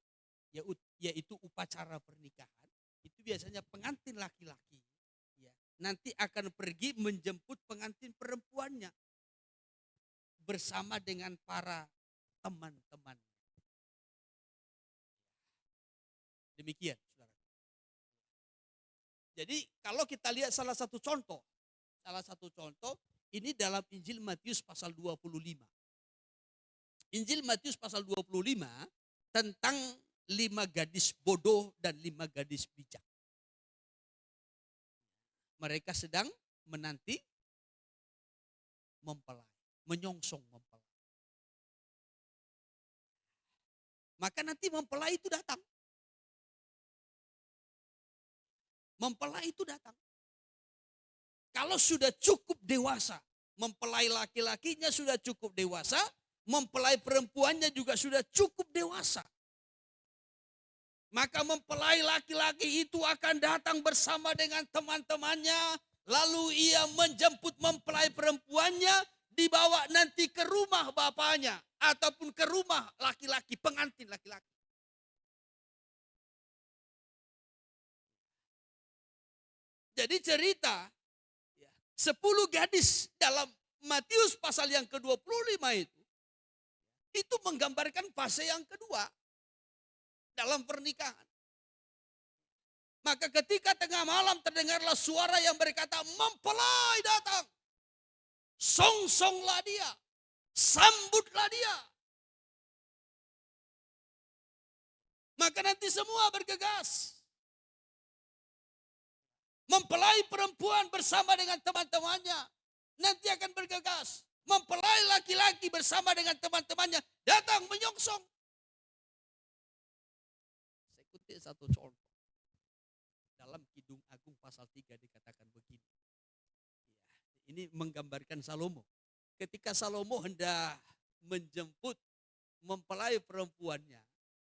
yaitu upacara pernikahan, itu biasanya pengantin laki-laki nanti akan pergi menjemput pengantin perempuannya bersama dengan para teman-teman. Demikian, saudara. Jadi kalau kita lihat salah satu contoh ini dalam Injil Matius pasal 25. Injil Matius pasal 25 tentang 5 gadis bodoh dan 5 gadis bijak. Mereka sedang menanti mempelai, menyongsong mempelai. Maka nanti mempelai itu datang. Mempelai itu datang. Kalau sudah cukup dewasa, mempelai laki-lakinya sudah cukup dewasa, mempelai perempuannya juga sudah cukup dewasa. Maka mempelai laki-laki itu akan datang bersama dengan teman-temannya, lalu ia menjemput mempelai perempuannya dibawa nanti ke rumah bapaknya ataupun ke rumah laki-laki, pengantin laki-laki. Jadi cerita 10 gadis dalam Matius pasal yang ke-25 itu menggambarkan fase yang kedua dalam pernikahan. Maka ketika tengah malam terdengarlah suara yang berkata, mempelai datang. Songsonglah dia, sambutlah dia. Maka nanti semua bergegas. Mempelai perempuan bersama dengan teman-temannya nanti akan bergegas. Mempelai laki-laki bersama dengan teman-temannya datang menyongsong. Saya kutip satu contoh. Dalam Kidung Agung pasal 3 dikatakan begini. Ini menggambarkan Salomo. Ketika Salomo hendak menjemput mempelai perempuannya,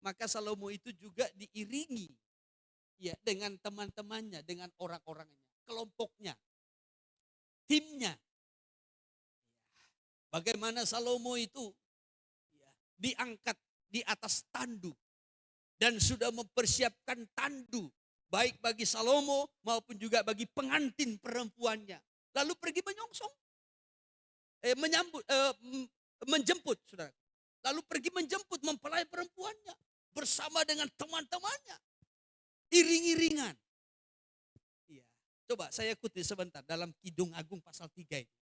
maka Salomo itu juga diiringi dengan teman-temannya, dengan orang-orangnya, kelompoknya, timnya. Bagaimana Salomo itu diangkat di atas tandu dan sudah mempersiapkan tandu baik bagi Salomo maupun juga bagi pengantin perempuannya. Lalu pergi menyongsong, menjemput, saudara. Lalu pergi menjemput mempelai perempuannya bersama dengan teman-temannya, iring-iringan. Iya. Coba saya kutip sebentar dalam Kidung Agung pasal 3 ini.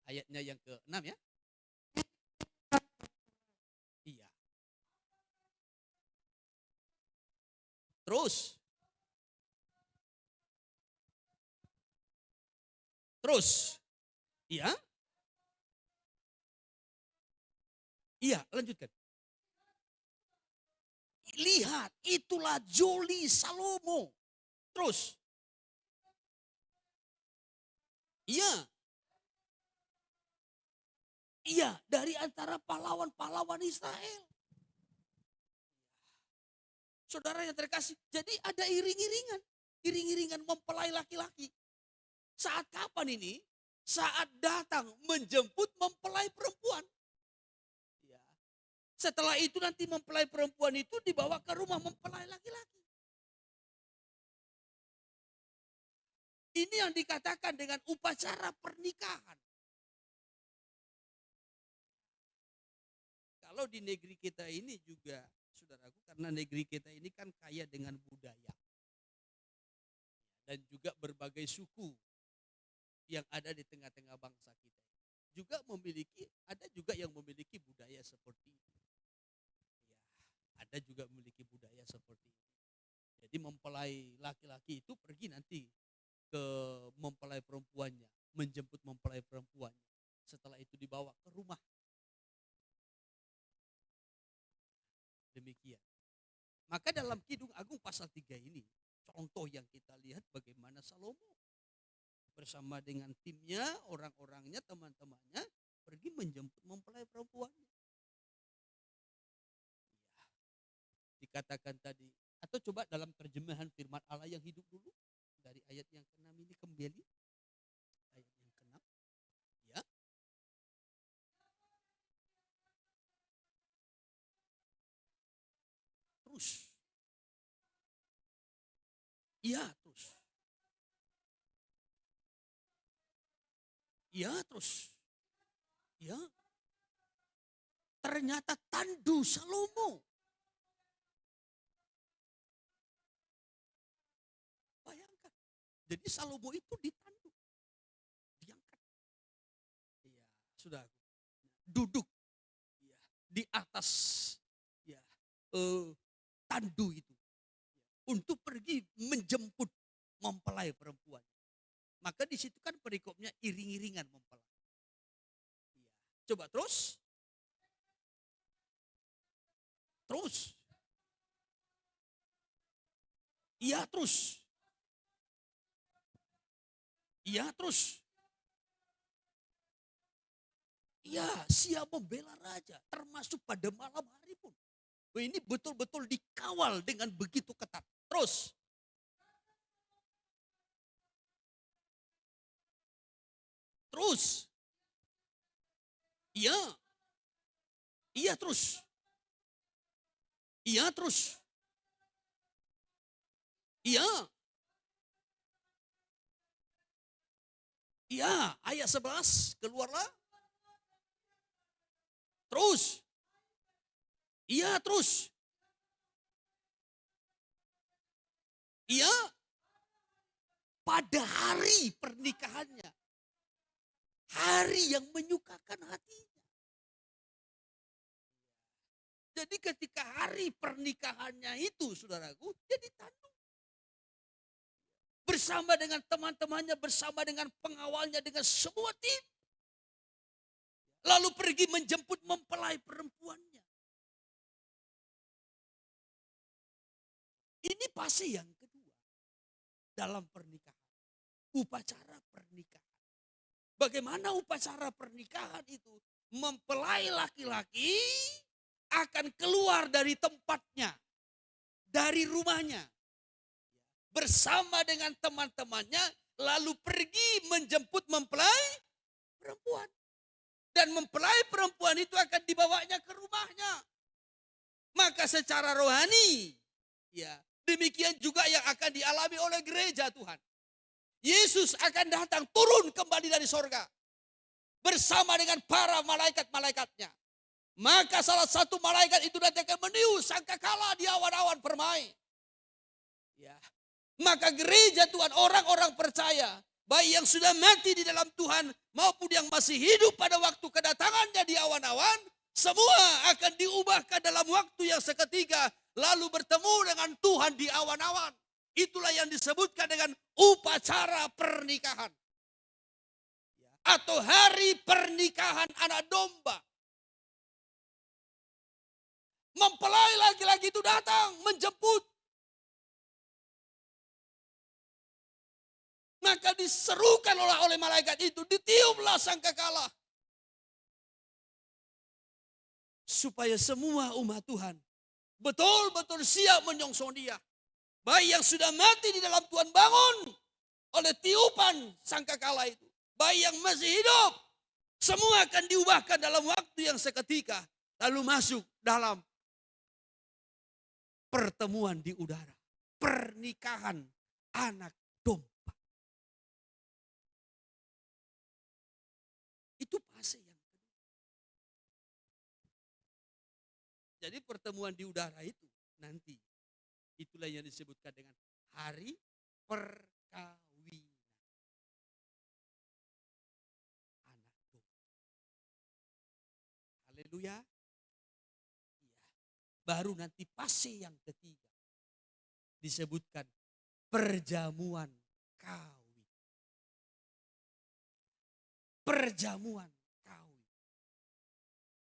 Ayatnya yang ke-6 ya. Iya. Terus. Iya. Iya, lanjutkan. Lihat, itulah joli Salomo. Terus. Iya. Iya, dari antara pahlawan-pahlawan Israel. Saudara yang terkasih, jadi ada iring-iringan. Iring-iringan mempelai laki-laki. Saat kapan ini? Saat datang menjemput mempelai perempuan. Ya. Setelah itu nanti mempelai perempuan itu dibawa ke rumah mempelai laki-laki. Ini yang dikatakan dengan upacara pernikahan. Kalau di negeri kita ini juga, saudaraku, karena negeri kita ini kan kaya dengan budaya. Dan juga berbagai suku yang ada di tengah-tengah bangsa kita. Ada juga yang memiliki budaya seperti itu. Ya, ada juga memiliki budaya seperti itu. Jadi mempelai laki-laki itu pergi nanti ke mempelai perempuannya, menjemput mempelai perempuannya. Setelah itu dibawa ke rumah. Demikian. Maka dalam Kidung Agung pasal 3 ini, contoh yang kita lihat bagaimana Salomo bersama dengan timnya, orang-orangnya, teman-temannya, pergi menjemput mempelai perempuannya. Ya, dikatakan tadi, atau coba dalam terjemahan firman Allah yang hidup dulu, dari ayat yang ke-6 ini kembali. Ayat yang ke-6. Ya. Terus. Iya, terus. Iya, terus. Ya. Ternyata tandu Salomo. Bayangkan. Jadi Salomo itu ditandu. Diangkat. Iya, sudah. Duduk. Ya, di atas tandu itu. Untuk pergi menjemput mempelai perempuan. Maka di situ kan perikopnya iring-iringan mempelai. Ya. Coba terus. Terus. Iya terus. Iya terus. Iya, siap membela raja, termasuk pada malam hari pun. Ini betul-betul dikawal dengan begitu ketat. Terus. Terus. Iya. Iya terus. Iya terus. Iya. Iya, ayat 11 keluarlah. Terus. Iya terus. Iya. Pada hari pernikahannya. Hari yang menyukakan hatinya. Jadi ketika hari pernikahannya itu, saudaraku, dia ditandung. Bersama dengan teman-temannya, bersama dengan pengawalnya, dengan semua tim. Lalu pergi menjemput mempelai perempuannya. Ini fase yang kedua dalam pernikahan. Upacara pernikahan. Bagaimana upacara pernikahan itu? Mempelai laki-laki akan keluar dari tempatnya, dari rumahnya. Bersama dengan teman-temannya, lalu pergi menjemput mempelai perempuan. Dan mempelai perempuan itu akan dibawanya ke rumahnya. Maka secara rohani, ya demikian juga yang akan dialami oleh gereja Tuhan. Yesus akan datang turun kembali dari sorga. Bersama dengan para malaikat-malaikatnya. Maka salah satu malaikat itu nanti akan meniup sangkakala di awan-awan permai. Ya. Maka gereja Tuhan, orang-orang percaya, baik yang sudah mati di dalam Tuhan maupun yang masih hidup pada waktu kedatangannya di awan-awan, semua akan diubahkan dalam waktu yang seketika, lalu bertemu dengan Tuhan di awan-awan. Itulah yang disebutkan dengan upacara pernikahan. Atau hari pernikahan anak domba. Mempelai laki-laki itu datang menjemput. Maka diserukan oleh malaikat itu, ditiuplah sangkakala. Supaya semua umat Tuhan betul-betul siap menyongsong dia. Baik yang sudah mati di dalam Tuhan bangun oleh tiupan sangkakala itu. Baik yang masih hidup, semua akan diubahkan dalam waktu yang seketika. Lalu masuk dalam pertemuan di udara. Pernikahan anak domba. Itu fase yang kedua. Jadi pertemuan di udara itu nanti. Itulah yang disebutkan dengan hari perkawinan. Anak domba. Haleluya. Baru nanti fase yang ketiga disebutkan perjamuan kawin. Perjamuan kawin.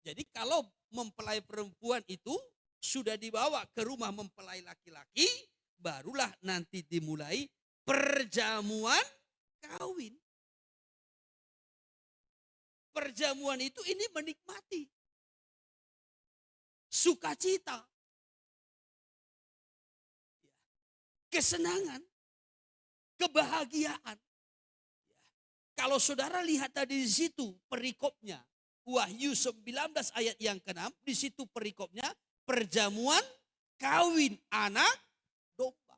Jadi kalau mempelai perempuan itu sudah dibawa ke rumah mempelai laki-laki, barulah nanti dimulai perjamuan kawin. Perjamuan itu ini menikmati sukacita, kesenangan, kebahagiaan. Kalau saudara lihat tadi di situ perikopnya, Wahyu 19 ayat yang ke-6, di situ perikopnya perjamuan kawin anak domba.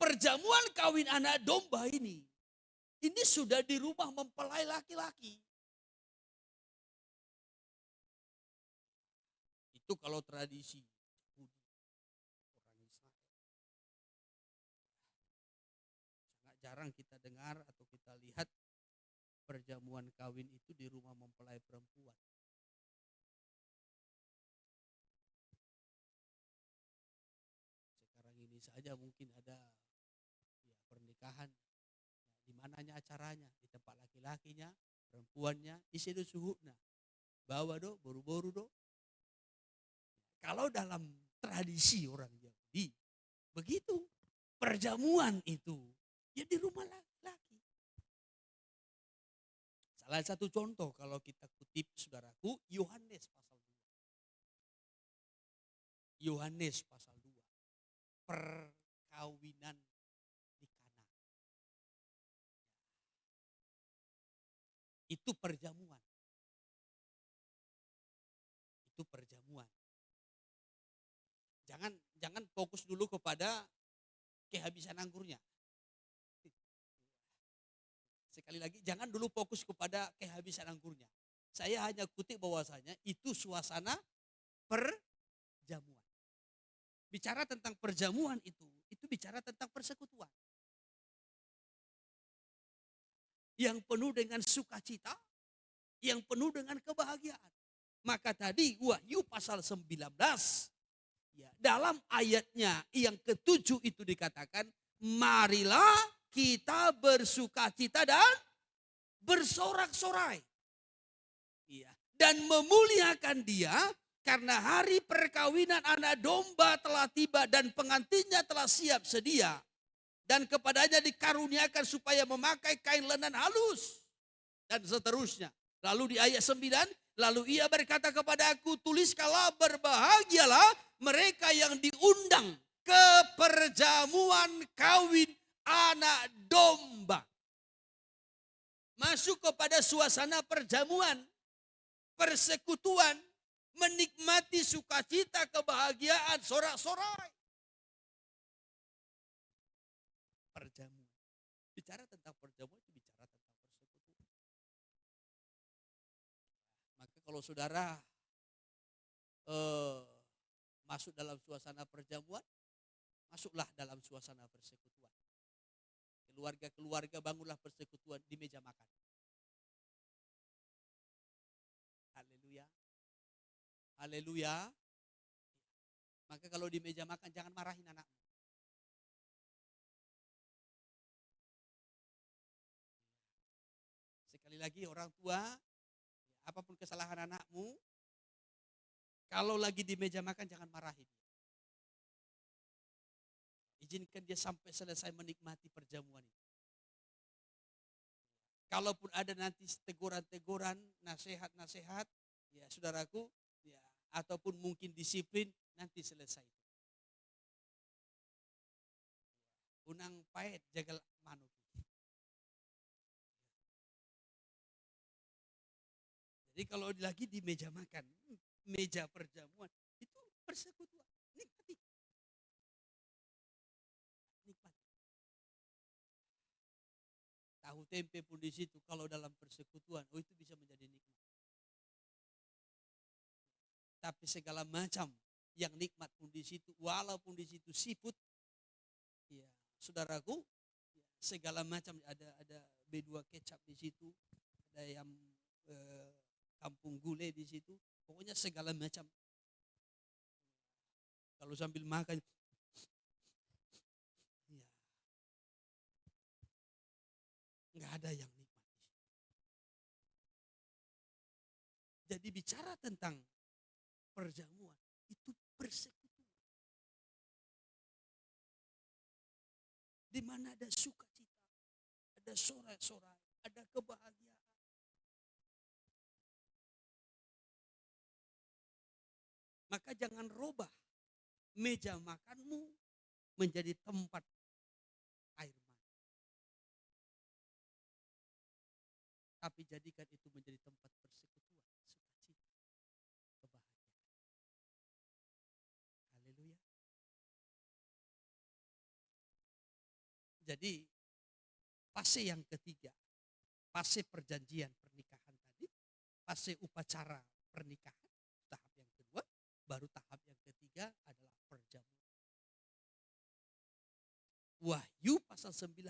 Perjamuan kawin anak domba ini sudah di rumah mempelai laki-laki. Itu kalau tradisi orang Israel. Sangat jarang kita dengar atau kita lihat perjamuan kawin itu di rumah mempelai perempuan. Sekarang ini saja mungkin ada pernikahan. Di mananya acaranya? Di tempat laki-lakinya, perempuannya, isi do suhuna. Bawa do, boru-boru do. Kalau dalam tradisi orang Yahudi, begitu perjamuan itu ya di rumah laki-laki. Salah satu contoh kalau kita kutip saudaraku, Yohanes pasal 2. Yohanes pasal 2. Perkawinan di Kana. Itu perjamuan. Itu perjamuan. Jangan fokus dulu kepada kehabisan anggurnya. Sekali lagi, jangan dulu fokus kepada kehabisan anggurnya. Saya hanya kutip bahwasanya itu suasana perjamuan. Bicara tentang perjamuan itu bicara tentang persekutuan. Yang penuh dengan sukacita, yang penuh dengan kebahagiaan. Maka tadi Wahyu pasal 19, ya, dalam ayatnya yang ke-7 itu dikatakan, marilah kita bersukacita dan bersorak-sorai. Ya, dan memuliakan Dia karena hari perkawinan anak domba telah tiba dan pengantinnya telah siap sedia. Dan kepadanya dikaruniakan supaya memakai kain lenan halus. Dan seterusnya. Lalu di ayat 9, lalu ia berkata kepada aku, tuliskanlah berbahagialah mereka yang diundang ke perjamuan kawin anak domba. Masuk kepada suasana perjamuan, persekutuan, menikmati sukacita, kebahagiaan, sorak-sorai. Perjamuan. Bicara tentang perjamuan itu bicara tentang persekutuan. Maka kalau saudara masuk dalam suasana perjamuan, masuklah dalam suasana persekutuan. Keluarga-keluarga bangunlah persekutuan di meja makan. Haleluya. Haleluya. Maka kalau di meja makan jangan marahin anakmu. Sekali lagi orang tua, apapun kesalahan anakmu, kalau lagi di meja makan jangan marahin. Izinkan dia sampai selesai menikmati perjamuan itu. Kalaupun ada nanti teguran-teguran, nasihat-nasihat, ya saudaraku, ya, ataupun mungkin disiplin, nanti selesai. Unang pahit jagal manuk. Jadi kalau lagi di meja makan, meja perjamuan, itu persekutuan. Nikmati. Nikmati. Tahu tempe pun di situ, kalau dalam persekutuan, itu bisa menjadi nikmat. Tapi segala macam yang nikmat pun di situ, walaupun di situ seafood, ya saudaraku, ya, segala macam ada B2 kecap di situ, ada yang kampung gulai di situ, pokoknya segala macam. Kalau sambil makan, ya, nggak ada yang nikmat di situ. Jadi bicara tentang perjamuan itu persekutuan, di mana ada sukacita, ada sorak-sorai, ada kebahagiaan. Maka jangan robah meja makanmu menjadi tempat air mata. Tapi jadikan itu menjadi tempat persekutuan, sukacita, kebahagiaan. Haleluya. Jadi fase yang ketiga, fase perjanjian pernikahan tadi, fase upacara pernikahan, tahap yang kedua, baru tahap yang ketiga adalah perjamuan. Wahyu pasal 19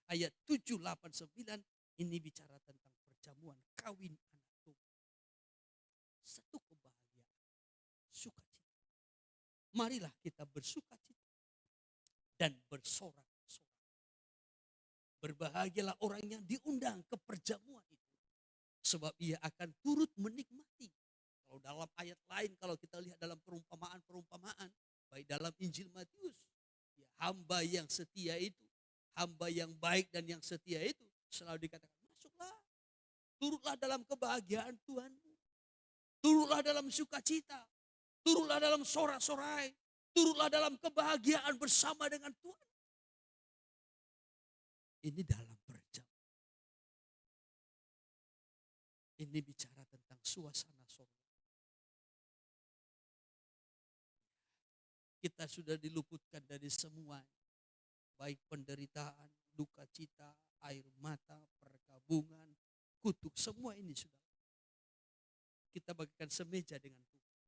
ayat 7, 8, 9 ini bicara tentang perjamuan kawin anak domba. Satu kebahagiaan, sukacita. Marilah kita bersukacita dan bersorak-sorai. Berbahagialah orang yang diundang ke perjamuan itu, sebab ia akan turut menikmati. Kalau dalam ayat lain, kalau kita lihat dalam perumpamaan, baik dalam Injil Matius, ya, hamba yang setia itu, hamba yang baik dan yang setia itu, selalu dikatakan, masuklah, turutlah dalam kebahagiaan Tuhanmu, turutlah dalam sukacita, turutlah dalam sorak-sorai, turutlah dalam kebahagiaan bersama dengan Tuhan. Ini dalam perjamuan. Ini bicara tentang suasana sorga. Kita sudah diluputkan dari semua, baik penderitaan, duka cita, air mata, perkabungan, kutuk, semua ini sudah kita bagikan semeja dengan Tuhan.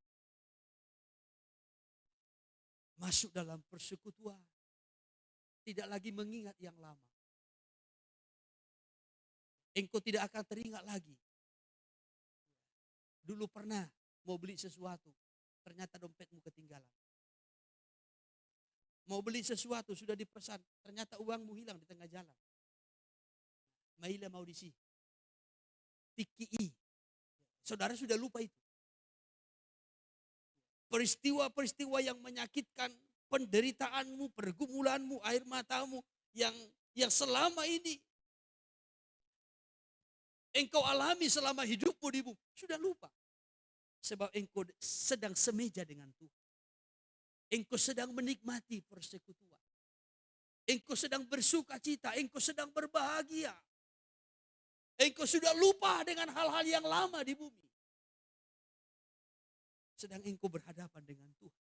Masuk dalam persekutuan, tidak lagi mengingat yang lama. Engkau tidak akan teringat lagi. Dulu pernah mau beli sesuatu, ternyata dompetmu ketinggalan. Mau beli sesuatu, sudah dipesan, ternyata uangmu hilang di tengah jalan. Maila maudisi. Tiki. Saudara sudah lupa itu. Peristiwa-peristiwa yang menyakitkan, penderitaanmu, pergumulanmu, air matamu yang selama ini engkau alami selama hidupmu di bumi, sudah lupa. Sebab engkau sedang semeja dengan Tuhan. Engkau sedang menikmati persekutuan. Engkau sedang bersuka cita, engkau sedang berbahagia. Engkau sudah lupa dengan hal-hal yang lama di bumi. Sedang engkau berhadapan dengan Tuhan.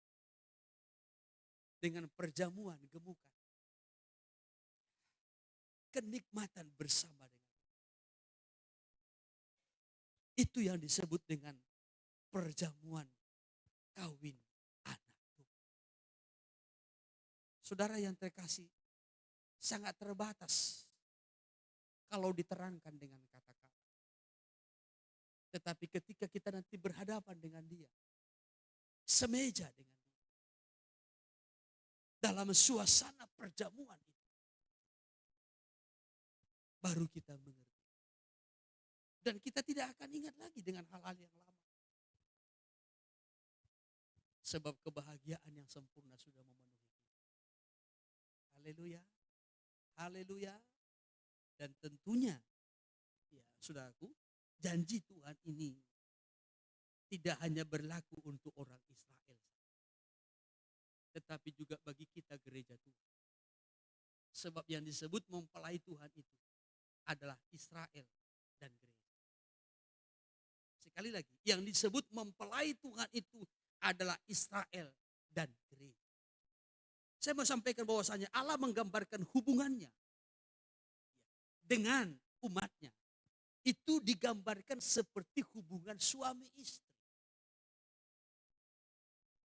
Dengan perjamuan gemukan. Kenikmatan bersama dengan Tuhan. Itu yang disebut dengan perjamuan kawin anak Tuhan. Saudara yang terkasih, sangat terbatas kalau diterangkan dengan kata-kata. Tetapi ketika kita nanti berhadapan dengan Dia, semeja dengan Dia, dalam suasana perjamuan itu, baru kita mengerti. Dan kita tidak akan ingat lagi dengan hal-hal yang lama. Sebab kebahagiaan yang sempurna sudah memenuhi kita. Haleluya. Haleluya. Dan tentunya, ya saudaraku, janji Tuhan ini tidak hanya berlaku untuk orang Israel, tetapi juga bagi kita gereja Tuhan. Sebab yang disebut mempelai Tuhan itu adalah Israel dan gereja. Sekali lagi, yang disebut mempelai Tuhan itu adalah Israel dan gereja. Saya mau sampaikan bahwasanya Allah menggambarkan hubungannya dengan umatnya. Itu digambarkan seperti hubungan suami istri.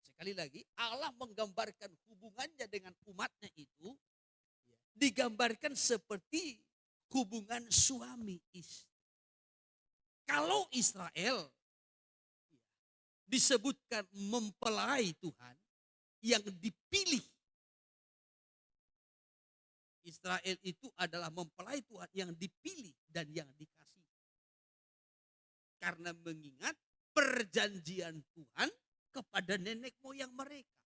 Sekali lagi, Allah menggambarkan hubungannya dengan umatnya itu digambarkan seperti hubungan suami istri. Kalau Israel disebutkan mempelai Tuhan yang dipilih. Israel itu adalah mempelai Tuhan yang dipilih dan yang dikasih. Karena mengingat perjanjian Tuhan kepada nenek moyang mereka.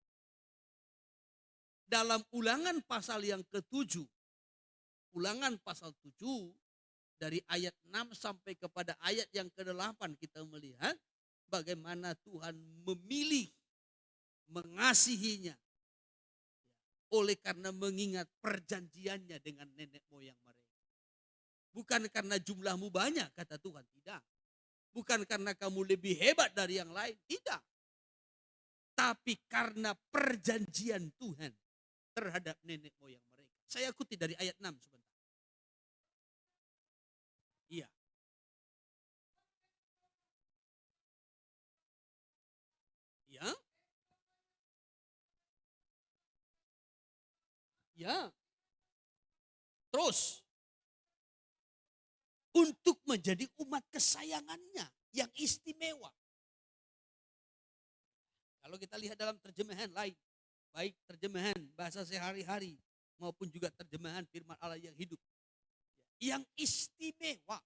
Dalam Ulangan pasal yang ke-7, Ulangan pasal 7, dari ayat 6 sampai kepada ayat yang ke-8 kita melihat bagaimana Tuhan memilih mengasihinya oleh karena mengingat perjanjiannya dengan nenek moyang mereka. Bukan karena jumlahmu banyak kata Tuhan, tidak. Bukan karena kamu lebih hebat dari yang lain, tidak. Tapi karena perjanjian Tuhan terhadap nenek moyang mereka. Saya kutip dari ayat 6 sebentar. Iya. Ya. Ya. Terus untuk menjadi umat kesayangannya yang istimewa. Kalau kita lihat dalam terjemahan lain, baik terjemahan bahasa sehari-hari maupun juga terjemahan firman Allah yang hidup, yang istimewa.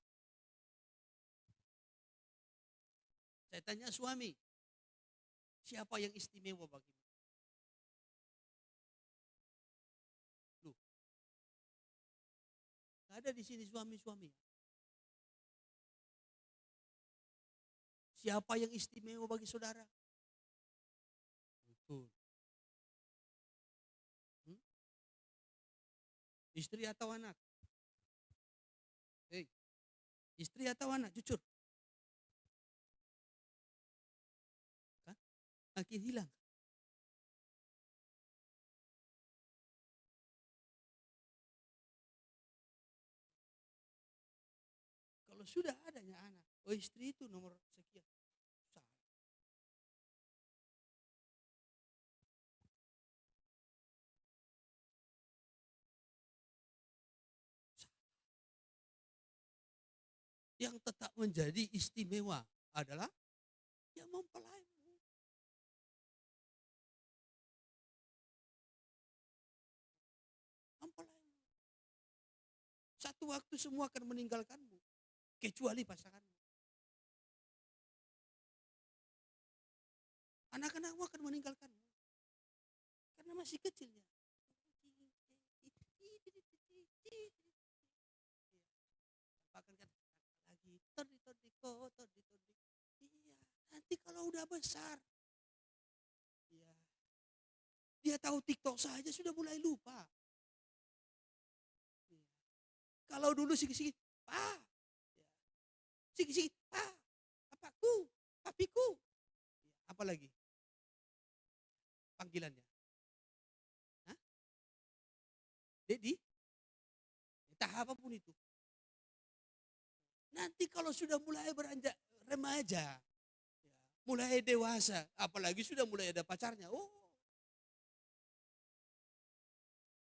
Saya tanya suami, siapa yang istimewa bagimu? Loh, gak ada di sini suami-suami. Siapa yang istimewa bagi saudara? Betul. Istri atau anak? Hei, istri atau anak? Jujur. makin hilang. Kalau sudah adanya anak, oh istri itu nomor sekian. Salah. Yang tetap menjadi istimewa adalah yang mempelaimu. Mempelaimu. Satu waktu semua akan meninggalkanmu, kecuali pasanganmu. Anak-anakmu akan meninggalkanmu karena masih kecilnya. Bahkan kan lagi todi. Iya, nanti kalau udah besar, iya, dia tahu TikTok saja sudah mulai lupa. Iya. Kalau dulu sikit-sikit, pak, iya. Sikit-sikit, pak, papaku, papiku, iya. Apalagi panggilannya, hah? Dedi, entah apapun itu. Nanti kalau sudah mulai beranjak remaja, ya, mulai dewasa, apalagi sudah mulai ada pacarnya, oh,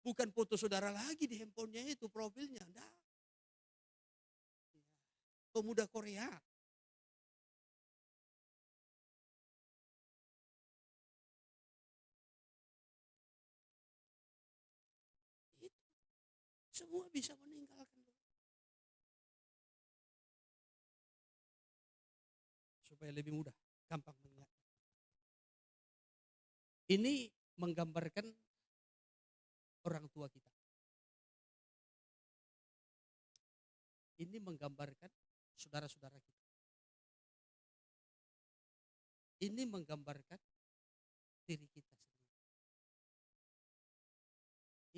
bukan foto saudara lagi di handphonenya itu profilnya, enggak. Pemuda Korea. Itu semua bisa meninggalkan supaya lebih mudah, gampang mengingat. Ini menggambarkan orang tua kita. Ini menggambarkan saudara-saudara kita. Ini menggambarkan diri kita sendiri.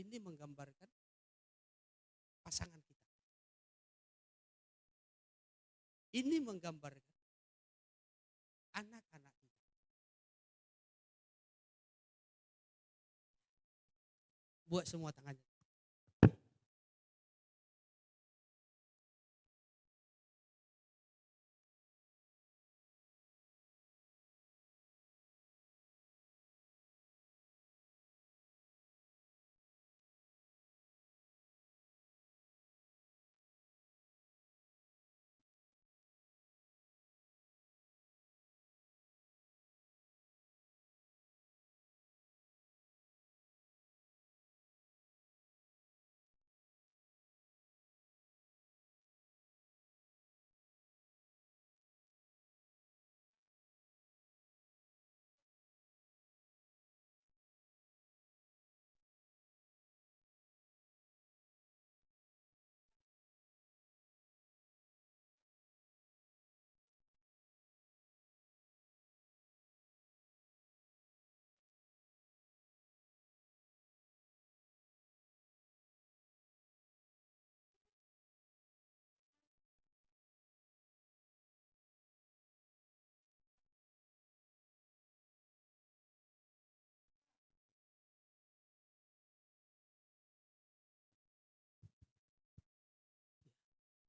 Ini menggambarkan pasangan kita. Ini menggambarkan anak-anak kita. Buat semua tangannya.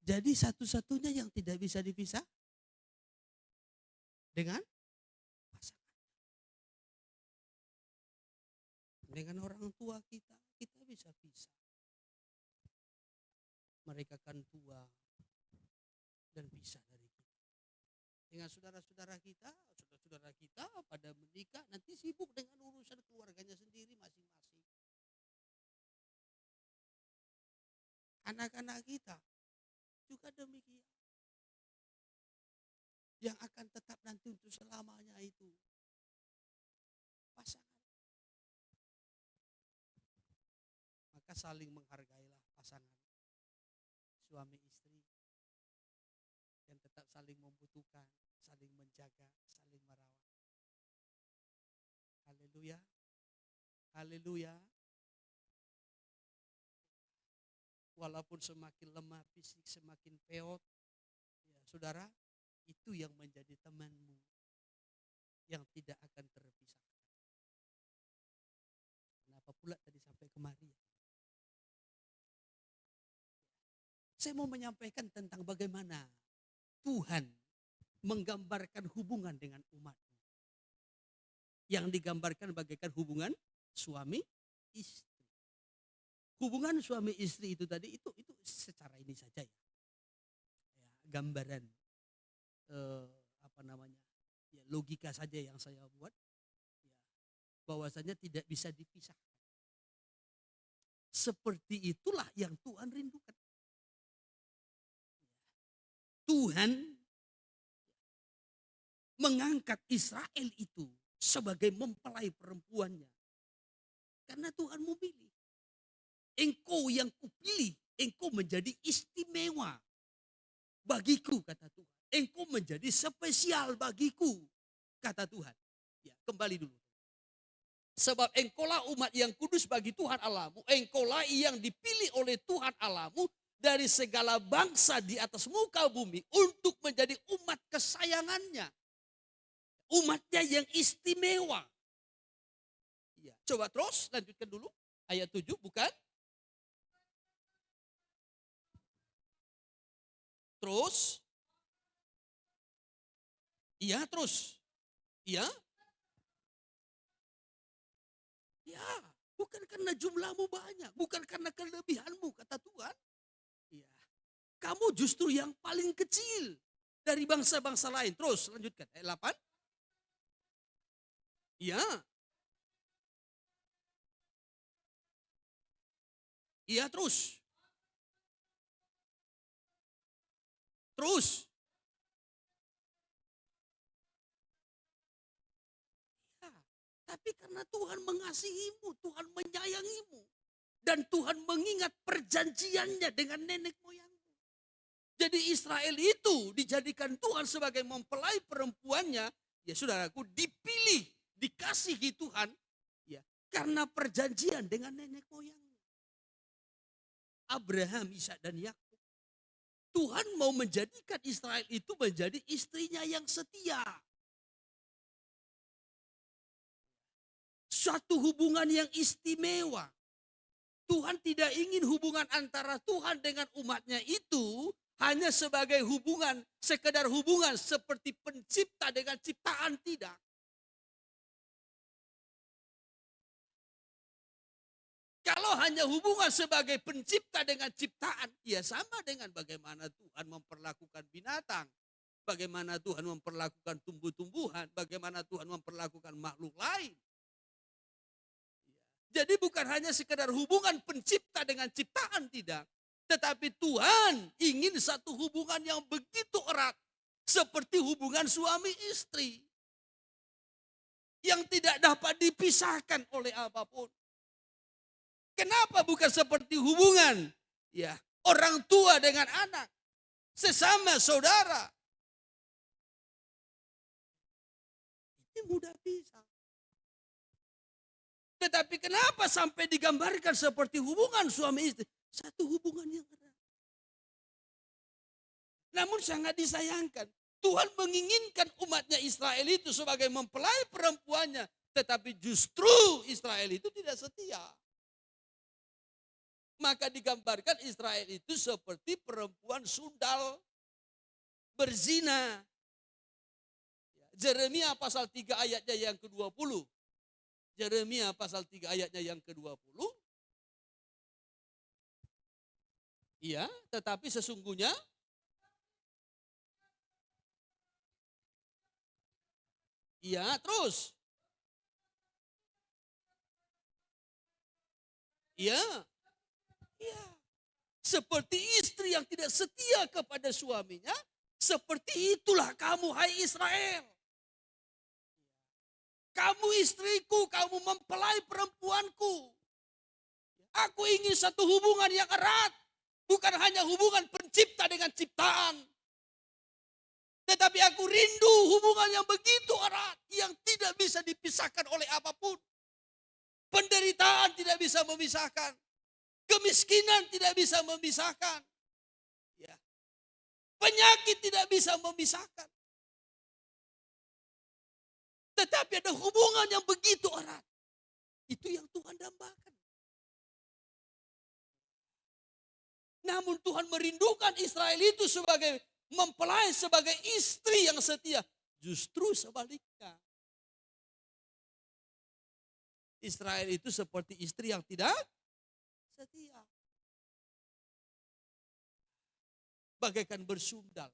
Jadi satu-satunya yang tidak bisa dipisah dengan pasangan. Dengan orang tua kita, kita bisa pisah. Mereka kan tua dan pisah dari kita. Dengan saudara-saudara kita pada menikah nanti sibuk dengan urusan keluarganya sendiri masing-masing. Anak-anak kita juga demikian. Yang akan tetap nanti untuk selamanya itu pasangan. Maka saling menghargailah pasangan suami istri yang tetap saling membutuhkan, saling menjaga, saling merawat. Haleluya. Haleluya. Walaupun semakin lemah fisik, semakin peot, ya, saudara, itu yang menjadi temanmu. yang tidak akan terpisahkan. Kenapa pula tadi sampai kemari? Saya mau menyampaikan tentang bagaimana Tuhan menggambarkan hubungan dengan umatnya. Yang digambarkan bagaikan hubungan suami istri. Hubungan suami istri itu tadi itu secara ini saja ya. Gambaran logika saja yang saya buat ya, bahwasanya tidak bisa dipisahkan. Seperti itulah yang Tuhan rindukan. Tuhan mengangkat Israel itu sebagai mempelai perempuannya. Karena Tuhan mau pilih. Engkau yang kupilih, engkau menjadi istimewa bagiku, kata Tuhan. Engkau menjadi spesial bagiku, kata Tuhan. Ya, kembali dulu. Sebab engkaulah umat yang kudus bagi Tuhan Allahmu. Engkaulah yang dipilih oleh Tuhan Allahmu dari segala bangsa di atas muka bumi untuk menjadi umat kesayangannya. Umatnya yang istimewa. Ya, coba terus lanjutkan dulu. Ayat 7 bukan? Terus? Iya terus. Iya? Ya, bukan karena jumlahmu banyak, bukan karena kelebihanmu, kata Tuhan. Ya, kamu justru yang paling kecil dari bangsa-bangsa lain. Terus lanjutkan ayat 8. Ya. Iya terus. Terus. Ya, tapi karena Tuhan mengasihimu, Tuhan menyayangimu. Dan Tuhan mengingat perjanjiannya dengan nenek moyangmu. Jadi Israel itu dijadikan Tuhan sebagai mempelai perempuannya. Ya saudaraku, dipilih, dikasihi Tuhan. Ya, karena perjanjian dengan nenek moyangnya. Abraham, Ishak dan Yakub. Tuhan mau menjadikan Israel itu menjadi istrinya yang setia. Suatu hubungan yang istimewa. Tuhan tidak ingin hubungan antara Tuhan dengan umatnya itu hanya sebagai hubungan, sekedar hubungan seperti pencipta dengan ciptaan, tidak. Kalau hanya hubungan sebagai pencipta dengan ciptaan, ya sama dengan bagaimana Tuhan memperlakukan binatang. Bagaimana Tuhan memperlakukan tumbuh-tumbuhan, bagaimana Tuhan memperlakukan makhluk lain. Jadi bukan hanya sekedar hubungan pencipta dengan ciptaan, tidak. Tetapi Tuhan ingin satu hubungan yang begitu erat. Seperti hubungan suami istri. Yang tidak dapat dipisahkan oleh apapun. Kenapa bukan seperti hubungan ya orang tua dengan anak. Sesama saudara. Ini mudah pisah. Tetapi kenapa sampai digambarkan seperti hubungan suami istri? Satu hubungan yang erat. Namun sangat disayangkan. Tuhan menginginkan umatnya Israel itu sebagai mempelai perempuannya. Tetapi justru Israel itu tidak setia. Maka digambarkan Israel itu seperti perempuan sundal. Berzina. Yeremia pasal 3 ayatnya yang ke-20. Yeremia pasal 3 ayatnya yang ke-20. Iya, tetapi sesungguhnya iya, terus. Iya. Iya. Seperti istri yang tidak setia kepada suaminya, seperti itulah kamu hai Israel. Kamu istriku, kamu mempelai perempuanku. Aku ingin satu hubungan yang erat. Bukan hanya hubungan pencipta dengan ciptaan. Tetapi aku rindu hubungan yang begitu erat. Yang tidak bisa dipisahkan oleh apapun. Penderitaan tidak bisa memisahkan. Kemiskinan tidak bisa memisahkan. Ya. Penyakit tidak bisa memisahkan. Tetapi ada hubungan yang begitu erat. Itu yang Tuhan dambakan. Namun Tuhan merindukan Israel itu sebagai mempelai, sebagai istri yang setia. Justru sebaliknya. Israel itu seperti istri yang tidak setia. Bagaikan bersundal.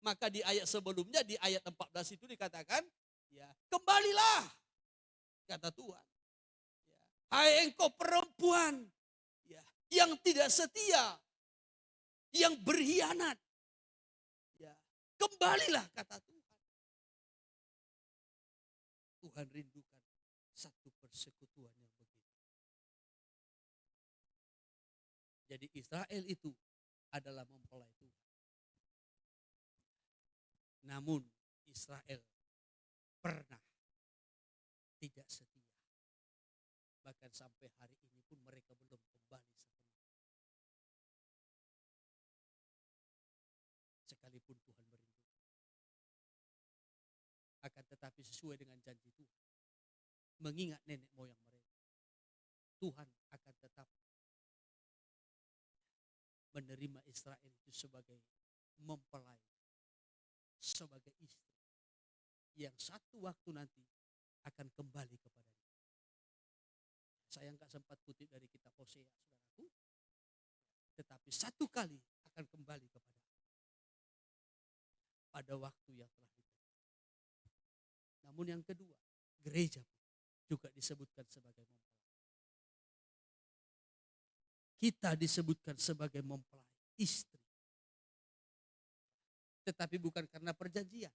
Maka di ayat sebelumnya, di ayat 14 itu dikatakan, ya, kembalilah, kata Tuhan. Ya, hai engkau perempuan, ya, yang tidak setia, yang berkhianat, ya, kembalilah, kata Tuhan. Tuhan rindukan satu persekutuan yang begitu. Jadi Israel itu adalah mempelai Tuhan. Namun Israel pernah tidak setia. Bahkan sampai hari ini pun mereka belum kembali sepenuhnya. Sekalipun Tuhan merindukan. Akan tetapi sesuai dengan janji Tuhan. Mengingat nenek moyang mereka. Tuhan akan tetap menerima Israel itu sebagai mempelai, sebagai istri yang satu waktu nanti akan kembali kepada dia. Saya nggak sempat kutip dari kitab Hosea, saudaraku, tetapi satu kali akan kembali kepada dia pada waktu yang telah ditentukan. Namun yang kedua, gereja juga disebutkan sebagai mempelai. Kita disebutkan sebagai mempelai, istri. Tetapi bukan karena perjanjian.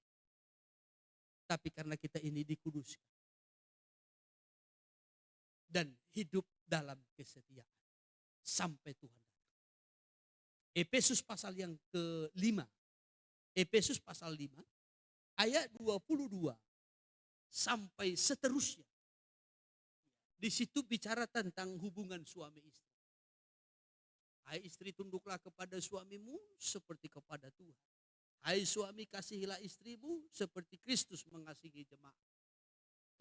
Tapi karena kita ini dikuduskan. Dan hidup dalam kesetiaan. Sampai Tuhan datang. Efesus pasal yang ke-5. Efesus pasal 5. Ayat 22. Sampai seterusnya. Di situ bicara tentang hubungan suami istri. Hai istri, tunduklah kepada suamimu seperti kepada Tuhan. Hai suami, kasihilah istrimu seperti Kristus mengasihi jemaat.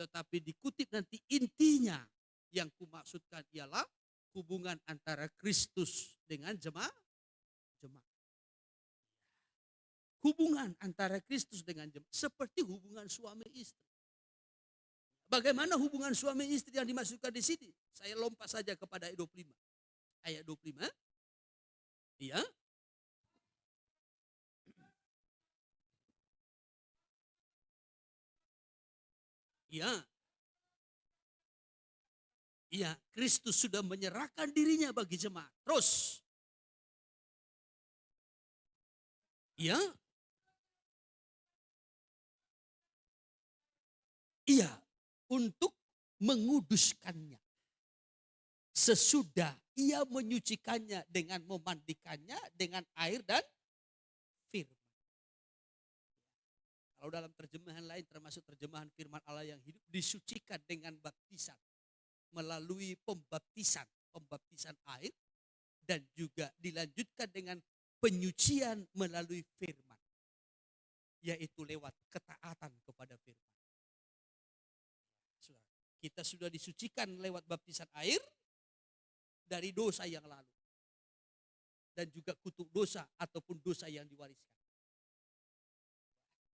Tetapi dikutip nanti intinya yang kumaksudkan ialah hubungan antara Kristus dengan jemaat. Hubungan antara Kristus dengan jemaat seperti hubungan suami istri. Bagaimana hubungan suami istri yang dimaksudkan di sini? Saya lompat saja kepada ayat 25. Ayat 25. Iya. Iya. Iya, Kristus sudah menyerahkan dirinya bagi jemaat. Terus. Iya. Iya, untuk menguduskannya. Sesudah ia menyucikannya dengan memandikannya dengan air dan firman. Kalau dalam terjemahan lain termasuk terjemahan firman Allah yang hidup, disucikan dengan baptisan. Melalui pembaptisan air dan juga dilanjutkan dengan penyucian melalui firman. Yaitu lewat ketaatan kepada firman. Kita sudah disucikan lewat baptisan air dari dosa yang lalu. Dan juga kutuk dosa ataupun dosa yang diwariskan.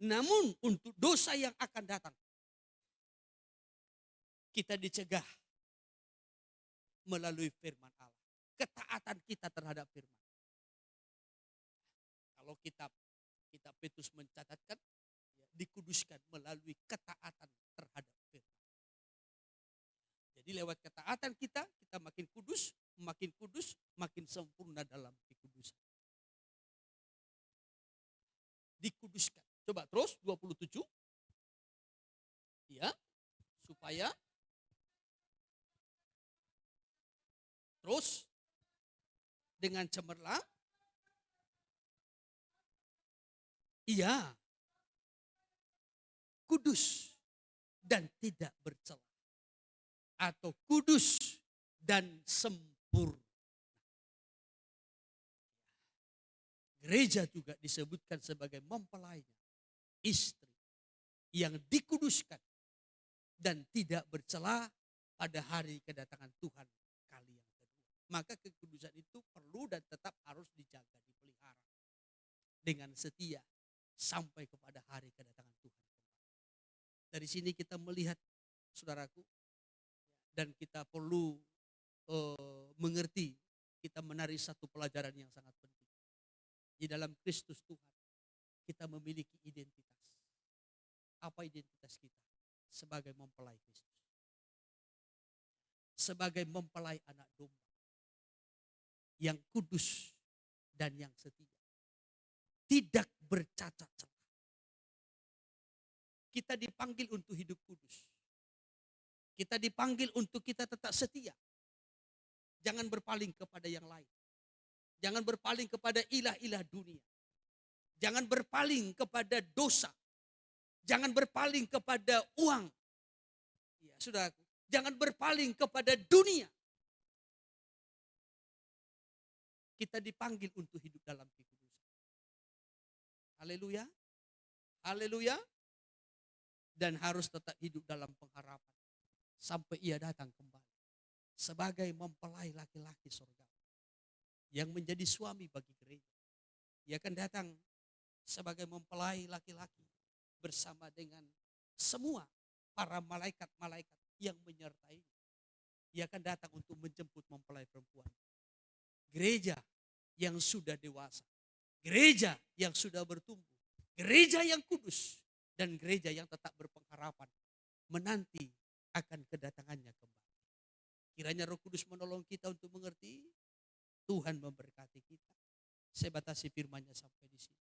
Namun untuk dosa yang akan datang, kita dicegah melalui firman Allah. Ketaatan kita terhadap firman. Kalau kitab Petrus mencatatkan, ya, dikuduskan melalui ketaatan terhadap firman. Jadi lewat ketaatan kita makin kudus, makin sempurna dalam kekudusan. Dikuduskan. Coba terus 27. Ya, supaya terus dengan cemerlang, ia kudus dan tidak bercela. Atau kudus dan sempurna. Gereja juga disebutkan sebagai mempelainya, istri yang dikuduskan dan tidak bercela pada hari kedatangan Tuhan kali yang kedua. Maka kekudusan itu perlu dan tetap harus dijaga, dipelihara dengan setia sampai kepada hari kedatangan Tuhan. Dari sini kita melihat, saudaraku, dan kita perlu mengerti, kita menarik satu pelajaran yang sangat penting. Di dalam Kristus Tuhan, kita memiliki identitas. Apa identitas kita? Sebagai mempelai Kristus. Sebagai mempelai anak domba. Yang kudus dan yang setia. Tidak bercacat celah. Kita dipanggil untuk hidup kudus. Kita dipanggil untuk kita tetap setia. Jangan berpaling kepada yang lain. Jangan berpaling kepada ilah-ilah dunia. Jangan berpaling kepada dosa. Jangan berpaling kepada uang. Ya, saudaraku, jangan berpaling kepada dunia. Kita dipanggil untuk hidup dalam kekudusan. Haleluya. Haleluya. Dan harus tetap hidup dalam pengharapan sampai ia datang kembali. Sebagai mempelai laki-laki surga yang menjadi suami bagi gereja. Ia akan datang sebagai mempelai laki-laki bersama dengan semua para malaikat-malaikat yang menyertai. Ia akan datang untuk menjemput mempelai perempuan. Gereja yang sudah dewasa. Gereja yang sudah bertumbuh. Gereja yang kudus. Dan gereja yang tetap berpengharapan. Menanti akan kedatangannya kembali. Kiranya Roh Kudus menolong kita untuk mengerti. Tuhan memberkati kita. Saya batasi firman-Nya sampai di sini.